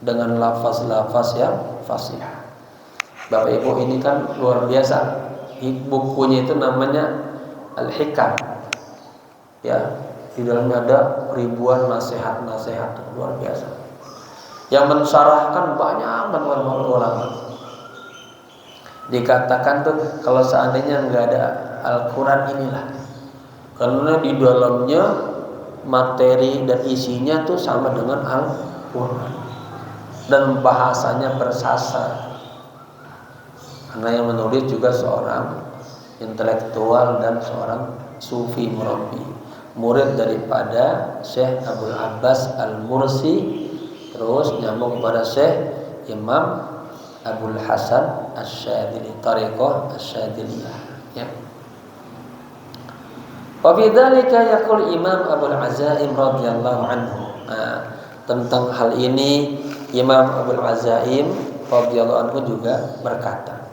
dengan lafaz-lafaz yang fasihah. Bapak Ibu, ini kan luar biasa. Bukunya itu namanya Al-Hikam. Ya, di dalamnya ada ribuan nasihat-nasihat luar biasa. Yang mensyarahkan banyak ulama. Dikatakan tuh kalau seandainya nggak ada Al-Quran inilah, karena di dalamnya materi dan isinya tuh sama dengan Al-Quran dan bahasanya bersasar, karena yang menulis juga seorang intelektual dan seorang sufi murabbi, murid daripada Syekh Abdul Abbas Al-Mursi, terus nyambung kepada Syekh Imam Abul Hasan Asy-Syadzili, Thariqah Asy-Syadziliyah, ya. Wa fi dzalika yaqul Imam Abul Azaim radhiyallahu anhu. Nah, tentang hal ini Imam Abul Azaim radhiyallahu anhu juga berkata,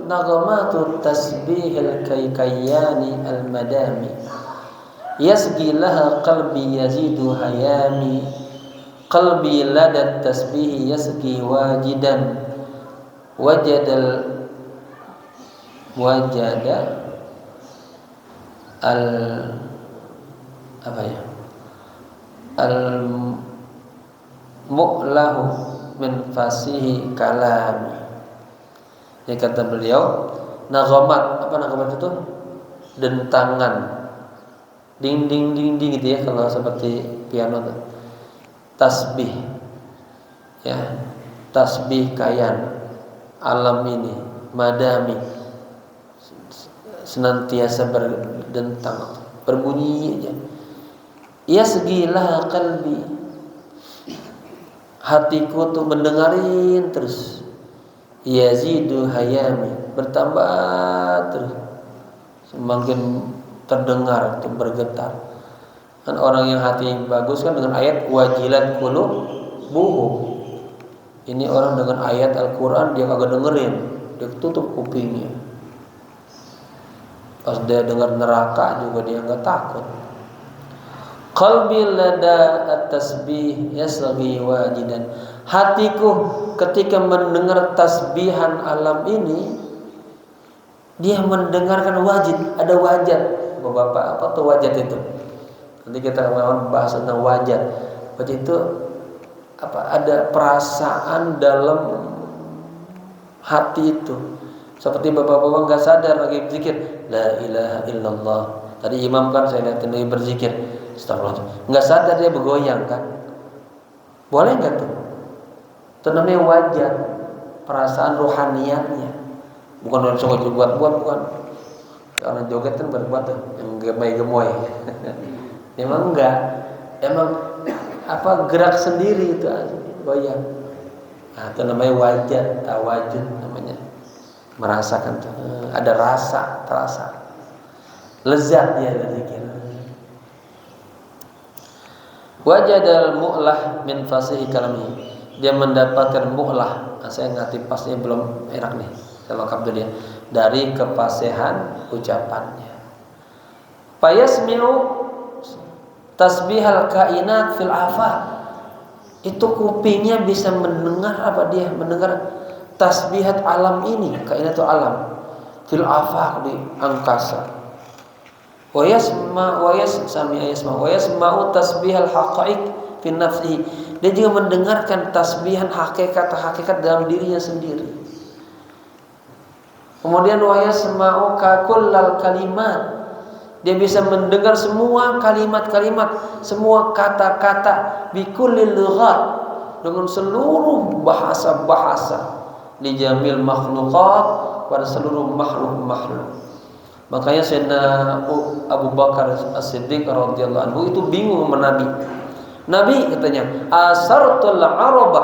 Naghamatu tasbihil kaykayani al-madami yasgi laha qalbi yazidu hayami, qalbi ladat tasbih yasgi wajidan wajada al apa ya? Al mu'lahu min fasihi kalam. Yang kata beliau, naghamat, apa naghamat itu? Dentangan. Ding ding ding ding gitu ya, kalau seperti piano tuh. Tasbih. Ya. Tasbih kayan alam ini, madami, senantiasa berdentang, berbunyi aja. Yasgilah qalbi, hatiku tuh mendengarin terus. Yazidu hayami, bertambah terus, semakin terdengar, tuh bergetar. Kan orang yang hati bagus kan dengan ayat wajilat qulubuhum. Ini orang dengan ayat Al-Quran dia kagak dengerin, dia tutup kupingnya. Pas dia dengar neraka juga dia nggak takut. Qalbi lada at-tasbih yasghi wajidan. Hatiku ketika mendengar tasbihan alam ini, dia mendengarkan wajid. Ada wajad. Bapak apa tuh wajad itu? Nanti kita akan bahas tentang wajad. Wajad itu apa? Ada perasaan dalam hati itu. Seperti bapak-bapak nggak sadar lagi berzikir, la ilaha illallah. Tadi imam kan saya lihat lagi berzikir, astagfirullah. Nggak sadar dia bergoyang kan? Boleh nggak tuh? Itu namanya wajah, perasaan rohaniatnya. Bukan orang suka buat-buat, bukan. Orang joget kan buat-buat tuh, yang gemoy-gemoy. Emang enggak, emang apa gerak sendiri itu goyang. Nah, itu namanya wajah, tawajud namanya. Merasakan tuh, ada rasa, terasa lezat dia berzikir. Wajadal mu'lah min fasihi kalami, dia mendapatkan mu'lah. Nah, saya ngerti pasnya belum enak nih, saya lengkap dulu ya. Dari kepasihan ucapannya. Fayasmi'u tasbihal kainat fil afaq. Itu kupingnya bisa mendengar apa dia? Mendengar tasbihat alam ini, kainatul alam fil afaq, di angkasa. Wa yasma'u tasbihal haqaiq fi nafsihi. Dia juga mendengarkan tasbihan hakikat dalam dirinya sendiri. Kemudian wa yasma'u kullal kalimat. Dia bisa mendengar semua kalimat-kalimat, semua kata-kata bi kullil lughat, dengan seluruh bahasa-bahasa, li jamil makhluqat, pada seluruh makhluk-makhluk. Makanya Sayyidina Abu Bakar As-Siddiq radhiyallahu anhu itu bingung sama Nabi. Nabi katanya, asartul araba,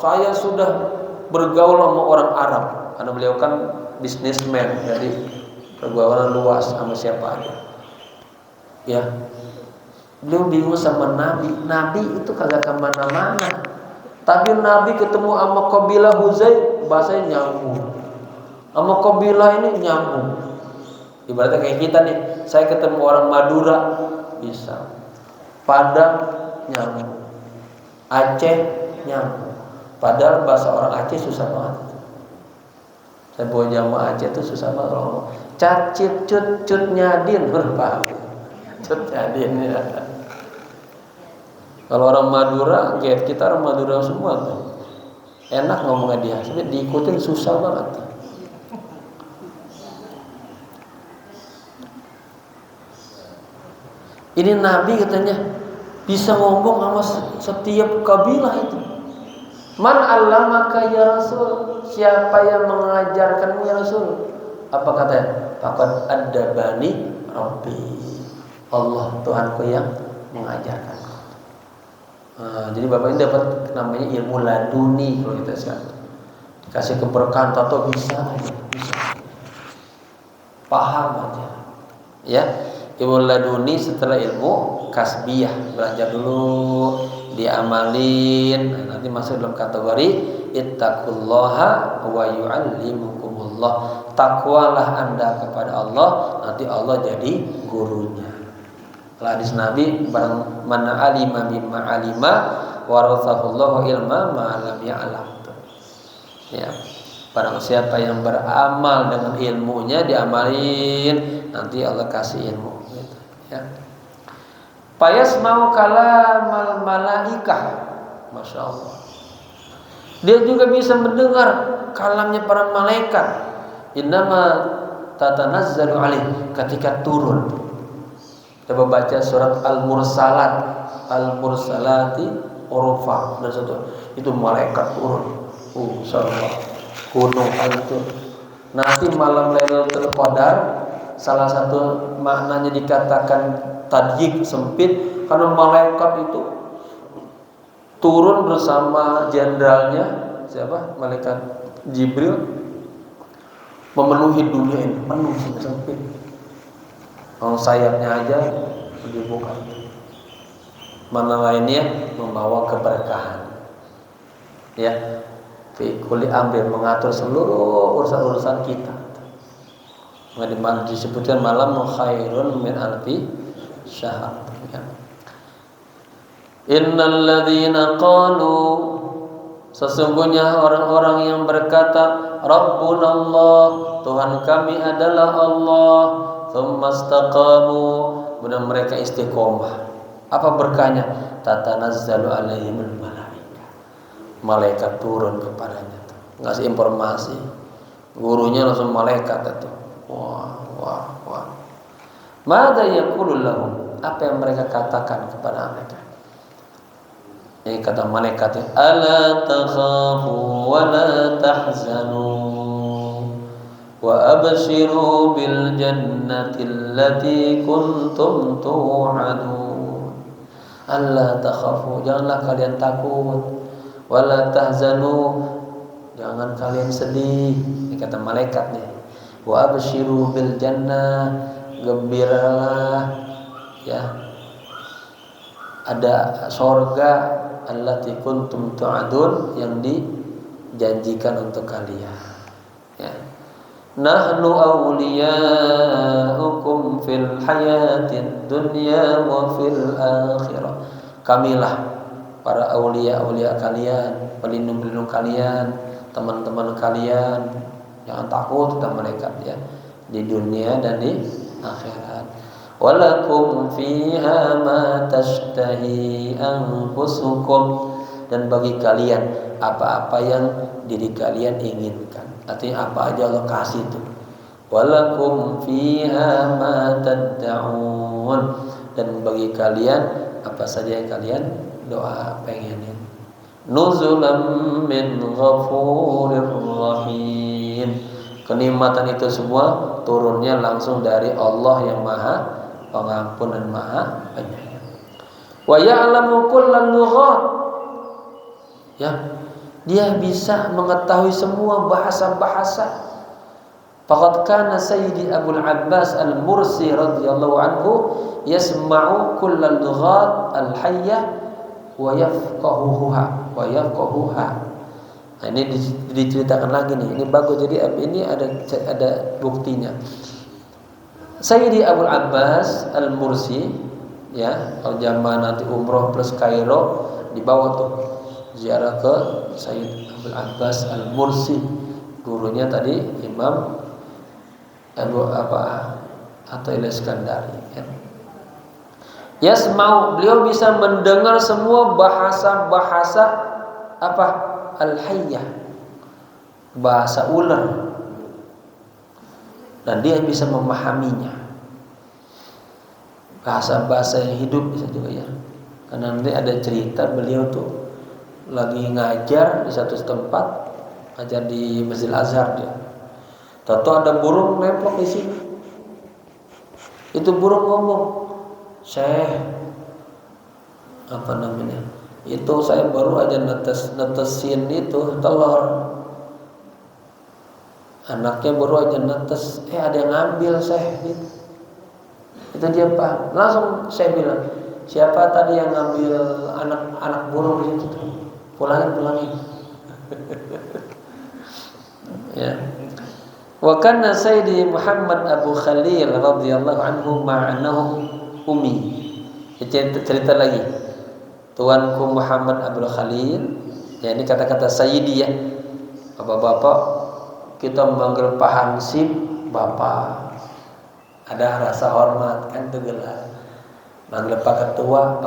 saya sudah bergaul sama orang Arab, karena beliau kan bisnismen, jadi pergaulan luas sama siapa aja. Ya, beliau bingung sama Nabi. Nabi itu kagak kemana-mana, tapi Nabi ketemu sama kabilah Huzai, bahasanya nyambung. Sama kabilah ini nyambung. Ibaratnya kayak kita nih, saya ketemu orang Madura bisa, Padang nyambung, Aceh nyambung. Padahal bahasa orang Aceh susah banget. Saya bawa jamaah Aceh itu susah banget ngomong. Cacit cut cut nyadin, paham? Cut nyadin ya. Kalau orang Madura, kayak kita orang Madura semua tuh, enak ngomongnya dia, tapi diikutin susah banget. Ini Nabi katanya bisa ngomong sama setiap kabilah itu. Man allamaka ya Rasul? Siapa yang mengajarkanmu ya Rasul? Apa katanya? Faqad addabani Rabbi. Allah Tuhanku yang mengajarkanku. Nah, jadi Bapak ini dapat namanya ilmu laduni kalau kita sekarang. Kasih keberkahan atau bisa aja, bisa. Paham aja. Ya. Ilmu laduni setelah ilmu kasbiyah, belajar dulu, diamalin. Nah, nanti masuk dalam kategori ittaqullaha wa yu'allimukumullah. Takwalah Anda kepada Allah, nanti Allah jadi gurunya. Hadis Nabi, barang mana alima mimma alima warathahullahu ilma ma lam ya'lam. Ya. Barang siapa yang beramal dengan ilmunya diamalin, nanti Allah kasih ilmu gitu, ya. Fayasma'u kalamal malaikah. Masya Allah. Dia juga bisa mendengar kalamnya para malaikat. Innama tatanazzalu alaih, ketika turun. Coba baca surat Al-Mursalat, Al-Mursalati urfa, dan itu malaikat turun. Insyaallah. Gunung itu. Nanti malam Lailatul Qadar, salah satu maknanya dikatakan tadyik, sempit, karena malaikat itu turun bersama jenderalnya, siapa? Malaikat Jibril, memenuhi dunia ini, penuh sempit. Sayapnya aja dibuka. Mana lainnya membawa keberkahan. Ya. Fi kulli amrin, mengatur seluruh urusan-urusan kita. Disebutkan malam khairun min alfi syahr. Innal ladzina qalu, sesungguhnya orang-orang yang berkata Rabbunallah, Tuhan kami adalah Allah, tsumma istaqamu, kemudian mereka istiqomah. Apa berkahnya? Tatanazzalu alaihimul malaikah, malaikat turun kepadanya, ngasih informasi. Gurunya langsung malaikat itu. Wah. Mada yaqulul lahum, apa yang mereka katakan kepada mereka? Ini kata malaikatnya, ala takhafu wa la tahzanu wa abshiru bil jannati allati kuntum tu'adun. Alla takhafu, janganlah kalian takut, wala tahzanu, jangan kalian sedih. Ini kata malaikat nih. Wa abshiru bil jannah, gembiralah, ya, ada surga allati kuntum tu'adun, yang dijanjikan untuk kalian, ya. Nahnu awliya'ukum fil hayatid dunya wa fil akhirah. Kamilah para aulia kalian, pelindung-pelindung kalian, teman-teman kalian. Jangan takut kata malaikat, ya, di dunia dan di akhirat. Walakum fiha ma tashtahi anfusukum, dan bagi kalian apa-apa yang diri kalian inginkan. Artinya apa aja Allah kasih itu. Walakum fiha ma tad'un, dan bagi kalian apa saja yang kalian doa pengenin. Nuzulam min ghafurir rahim, kenikmatan itu semua turunnya langsung dari Allah yang Maha Pengampun dan Maha Penyayang. Wa ya'lamu kullal lughat, ya, dia bisa mengetahui semua bahasa-bahasa. Faqad kana Sayyidi Abul Abbas Al-Mursi radhiyallahu anhu yasma'u kullal lughat al-hayyah wa yafqahuha. Nah, ini diceritakan lagi nih. Ini bagus, jadi ini ada buktinya. Sayyidi Abul Abbas Al-Mursi, ya, kalau zaman nanti umroh plus Kairo dibawa tuh ziarah ke Sayyid Abul Abbas Al-Mursi, gurunya tadi Imam Athaillah Iskandari, ya. Yasma'u, beliau bisa mendengar semua bahasa-bahasa apa? Al-hayyah, bahasa ular, dan dia bisa memahaminya. Bahasa-bahasa yang hidup bisa juga, ya. Karena nanti ada cerita beliau tuh lagi ngajar di satu tempat, ngajar di Masjid Azhar dia. Tahu ada burung nemplok di sini. Itu burung ngomong, "Syekh, apa namanya? Itu saya baru aja netesin itu telur. Anaknya baru aja netes, ada yang ngambil, Syekh." Gitu. Itu dia Pak. Langsung saya bilang, "Siapa tadi yang ngambil anak burung itu? Pulangin." Ya. Wa kana Sayyidi Muhammad Abu Khalil radhiyallahu anhu ma'anahu ummi. Cerita lagi. Tuanku Muhammad Abu Khalil, ya, ini kata-kata Sayyidi, ya. Bapak-bapak kita memanggil Pak Hansip Bapak, ada rasa hormat kan itu gelar. Manggil Pak Ketua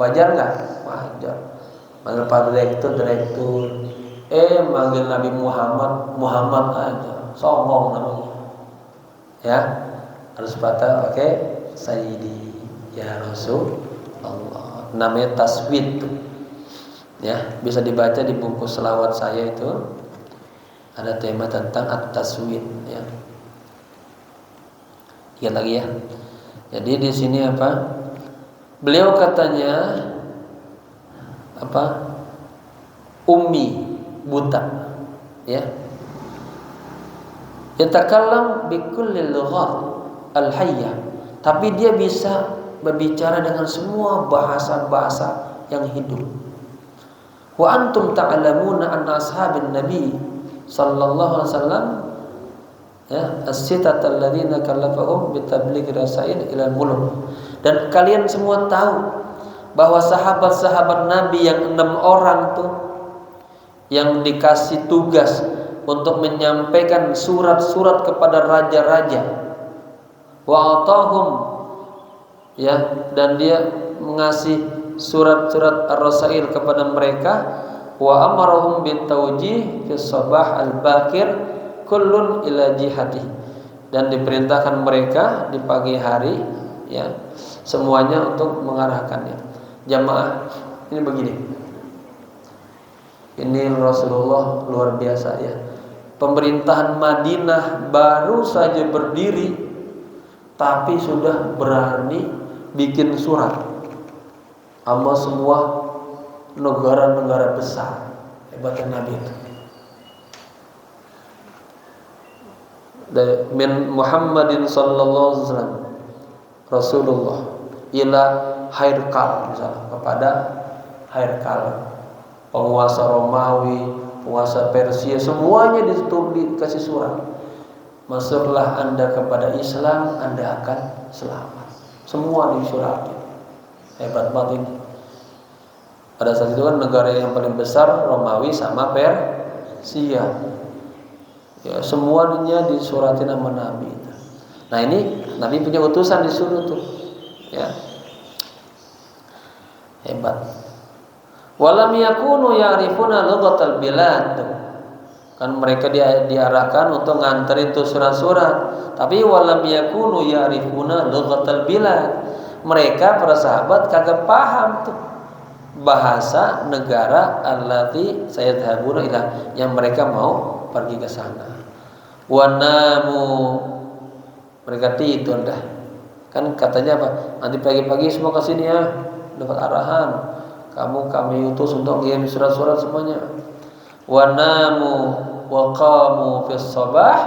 wajar nggak? Wajar. Manggil Pak Direktur manggil Nabi Muhammad aja, sombong namanya. Ya, harus pakai Sayyidi ya Rasulullah. Namanya taswid. Ya, bisa dibaca di buku selawat saya itu. Ada tema tentang at-taswid ya. Lihat lagi ya. Jadi di sini apa? Beliau katanya apa? Ummi, buta. Ya. Yatakallam bi kulli lughat al-hayyah. Tapi dia bisa berbicara dengan semua bahasa-bahasa yang hidup. Wa antum ta'lamuna anna ashabin nabi sallallahu alaihi wasallam ya as-sittata alladziina kallafahum bi tablighi rasail ila al-muluk. Dan kalian semua tahu bahwa sahabat-sahabat Nabi yang 6 orang tuh yang dikasih tugas untuk menyampaikan surat-surat kepada raja-raja. Wa atahum ya, dan dia mengasih surat-surat ar-rasail kepada mereka. Wa amarahum bitawjih fi sabah al-bakir kullun ila jihati, dan diperintahkan mereka di pagi hari ya semuanya untuk mengarahkannya. Jamaah ini begini, ini Rasulullah luar biasa ya. Pemerintahan Madinah baru saja berdiri tapi sudah berani bikin surat sama semua negara-negara besar. Hebatnya Nabi itu. Dari min Muhammadin sallallahu alaihi wasallam Rasulullah ila Hairkal, misalnya kepada Hairkal, penguasa Romawi, penguasa Persia, semuanya dikasih surat. Masuklah Anda kepada Islam, Anda akan selamat. Semua disurat. Hebat banget ini. Pada saat itu kan negara yang paling besar Romawi sama Persia. Ya, semuanya disuratin sama Nabi. Nah ini Nabi punya utusan disuruh tuh. Ya. Hebat. Walam yakunu ya'rifuna lughatal bilad. Kan mereka diarahkan untuk nganterin tuh surat-surat. Tapi walam yakunu ya'rifuna lughatal bilad. Mereka para sahabat kagak paham tuh bahasa negara allati sayadhabuna ila, yang mereka mau pergi ke sana. Wa namu, mereka tidur dah. Kan katanya apa? Nanti pagi-pagi semua ke sini ya, dapat arahan. Kami utus untuk ngirim surat-surat semuanya. Wa namu wa qamu fis sabah,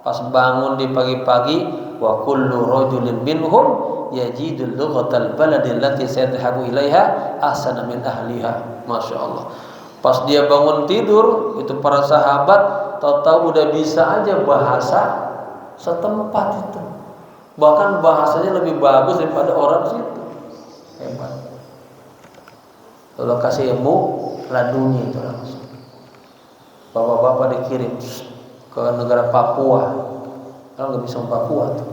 pas bangun di pagi-pagi, wa kullu rajulin minhum yajidul lughatal baladi allati sayadhabu ilaiha ahsana min ahliha. Masya Allah. Pas dia bangun tidur, itu para sahabat tahu udah bisa aja bahasa setempat itu. Bahkan bahasanya lebih bagus daripada orang situ. Hebat. Kalau kasih ilmu laduni itu langsung. Bapak-bapak dikirim ke negara Papua. Kalau nggak bisa Papua tuh.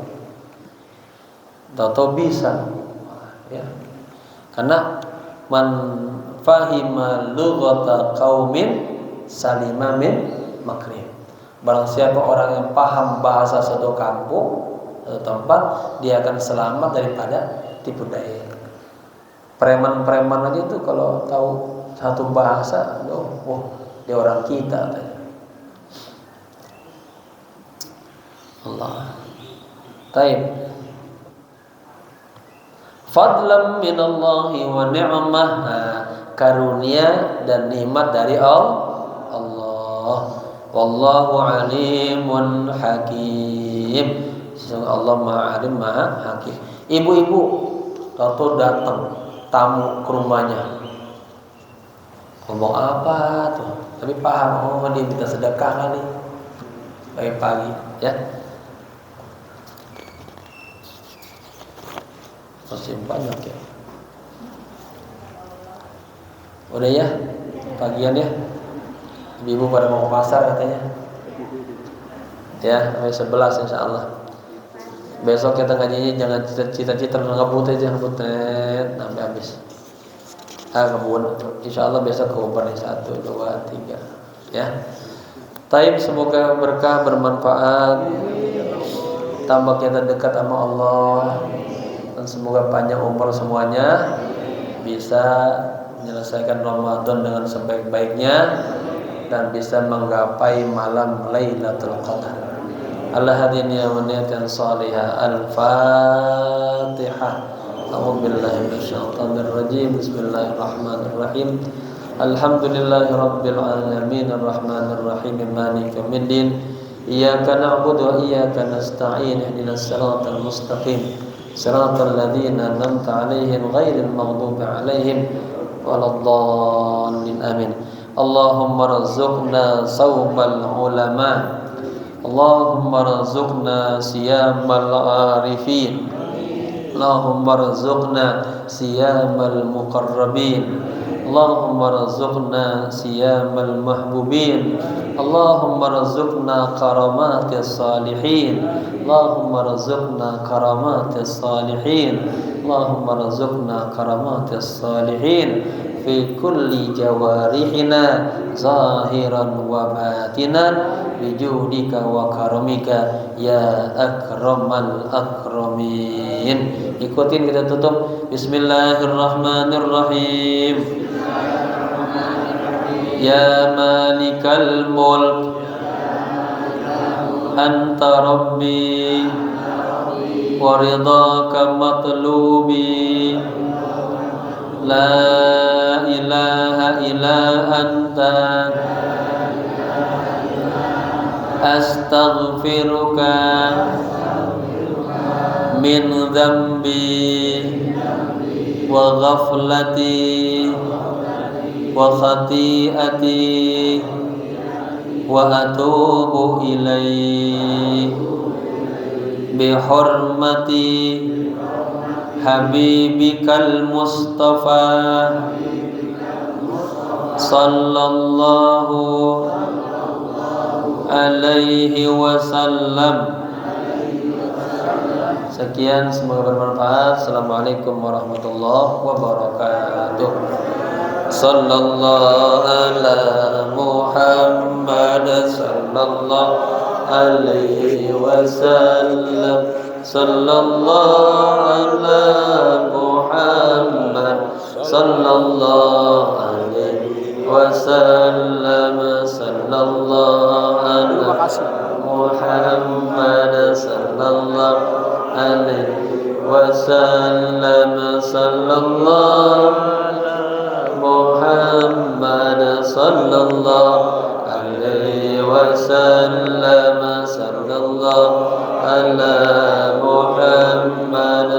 Tahu bisa, ya. Karena man fahima lughata qaumin salima min makrim. Barang siapa orang yang paham bahasa satu kampung, satu tempat, dia akan selamat daripada tipu daya. Preman-preman aja tuh kalau tahu satu bahasa, dia orang kita. Allah. Taib. Fadlam minallahi wa ni'mah, karunia dan nikmat dari Allah. Wallahu alimun hakim. Sesungguhnya Allah Maha Alim, Maha Hakim. Ibu-ibu tahu datang tamu ke rumahnya. Ngomong apa tuh? Tapi paham, dia minta sedekah kali. Pagi-pagi, ya. Masih banyak ya. Udah ya, pagian ya. Ibu pada mau ke pasar katanya. Ya, sampai 11 insyaallah. Besok kita ngajinya jangan cita-cita ngebut aja ngebutet sampai habis. Kebun. Insyaallah besok kebun 1, 2, 3. Ya. Taib, semoga berkah bermanfaat. Tambah kita dekat sama Allah. Dan semoga panjang umur semuanya, bisa menyelesaikan Ramadan dengan sebaik-baiknya dan bisa menggapai malam Lailatul Qadar. Allah hadini ya waniyatan salihah. Al-Fatihah. A'udzubillahi minasyaitonir rajim. Bismillahirrahmanirrahim. Alhamdulillahirabbil alamin arrahmanir rahim maliki yaumiddin. Iyyaka na'budu wa iyyaka nasta'in. Ihdinas siratal mustaqim. Siratal ladzina an'amta 'alaihim ghairil maghdubi 'alaihim waladdallin. Amin. Allahumma rzuqna saubal ulama. Allahumma rzuqna siyamal arifin. Allahumma rzuqna siyamal muqarrabin. Allahumma rzuqna siyamal mahbubin. Allahumma rzuqna karamatis salihin. Allahumma rzuqna karamatis salihin. Allahumma rzuqna karamatis salihin fi kulli jawarihina zahiran wa batinan bijudika wa karamika ya akramal akramin. Ikutin, kita tutup. Bismillahirrahmanirrahim. Ya malikal mulk anta rabbi wa ridhaka matlubi. La ilaha illa anta astaghfiruka min dhanbi wa ghaflati wa khati'ati wa atubu ilaih bi hurmati habibikal mustafa sallallahu alaihi wasallam. Sekian, semoga bermanfaat. Assalamualaikum warahmatullahi wabarakatuh. Sallallahu ala Muhammad sallallahu alaihi wasallam. Sallallahu ala Muhammad sallallahu alaihi wasallam. Sallallahu ala Muhammad sallallahu alaihi wasallam. Sallallahu ala Muhammad sallallahu alaihi wasallam. Sallallahu ala Muhammad sallallahu alaihi wasallam. Sallallahu ala Muhammad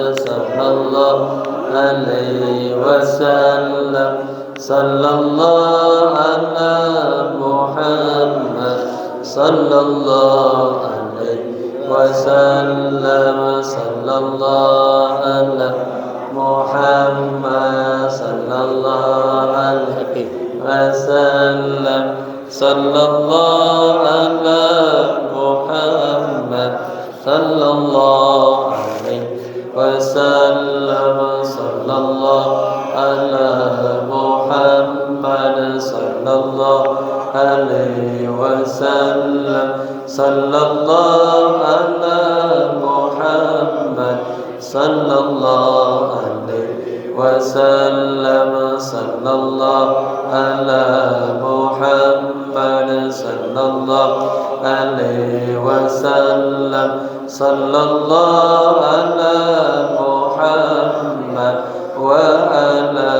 sallallahu alaihi wasallam. Sallallahu ala Muhammad sallallahu alaihi wasallam. Sallallahu ala Muhammad sallallahu alaihi wasallam. Sallallahu ala Muhammad sallallahu alaihi wasallam. Sallallahu ala Muhammad sallallahu alaihi wasallam. Sallallahu ala Muhammad sallallahu alaihi wasallam. Sallallahu ala Muhammad wa ala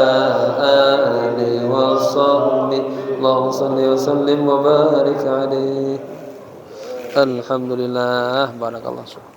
alihi wa sahbihi. Allahumma salli wa sallim wa barik alaihi. Alhamdulillah, barakallahu.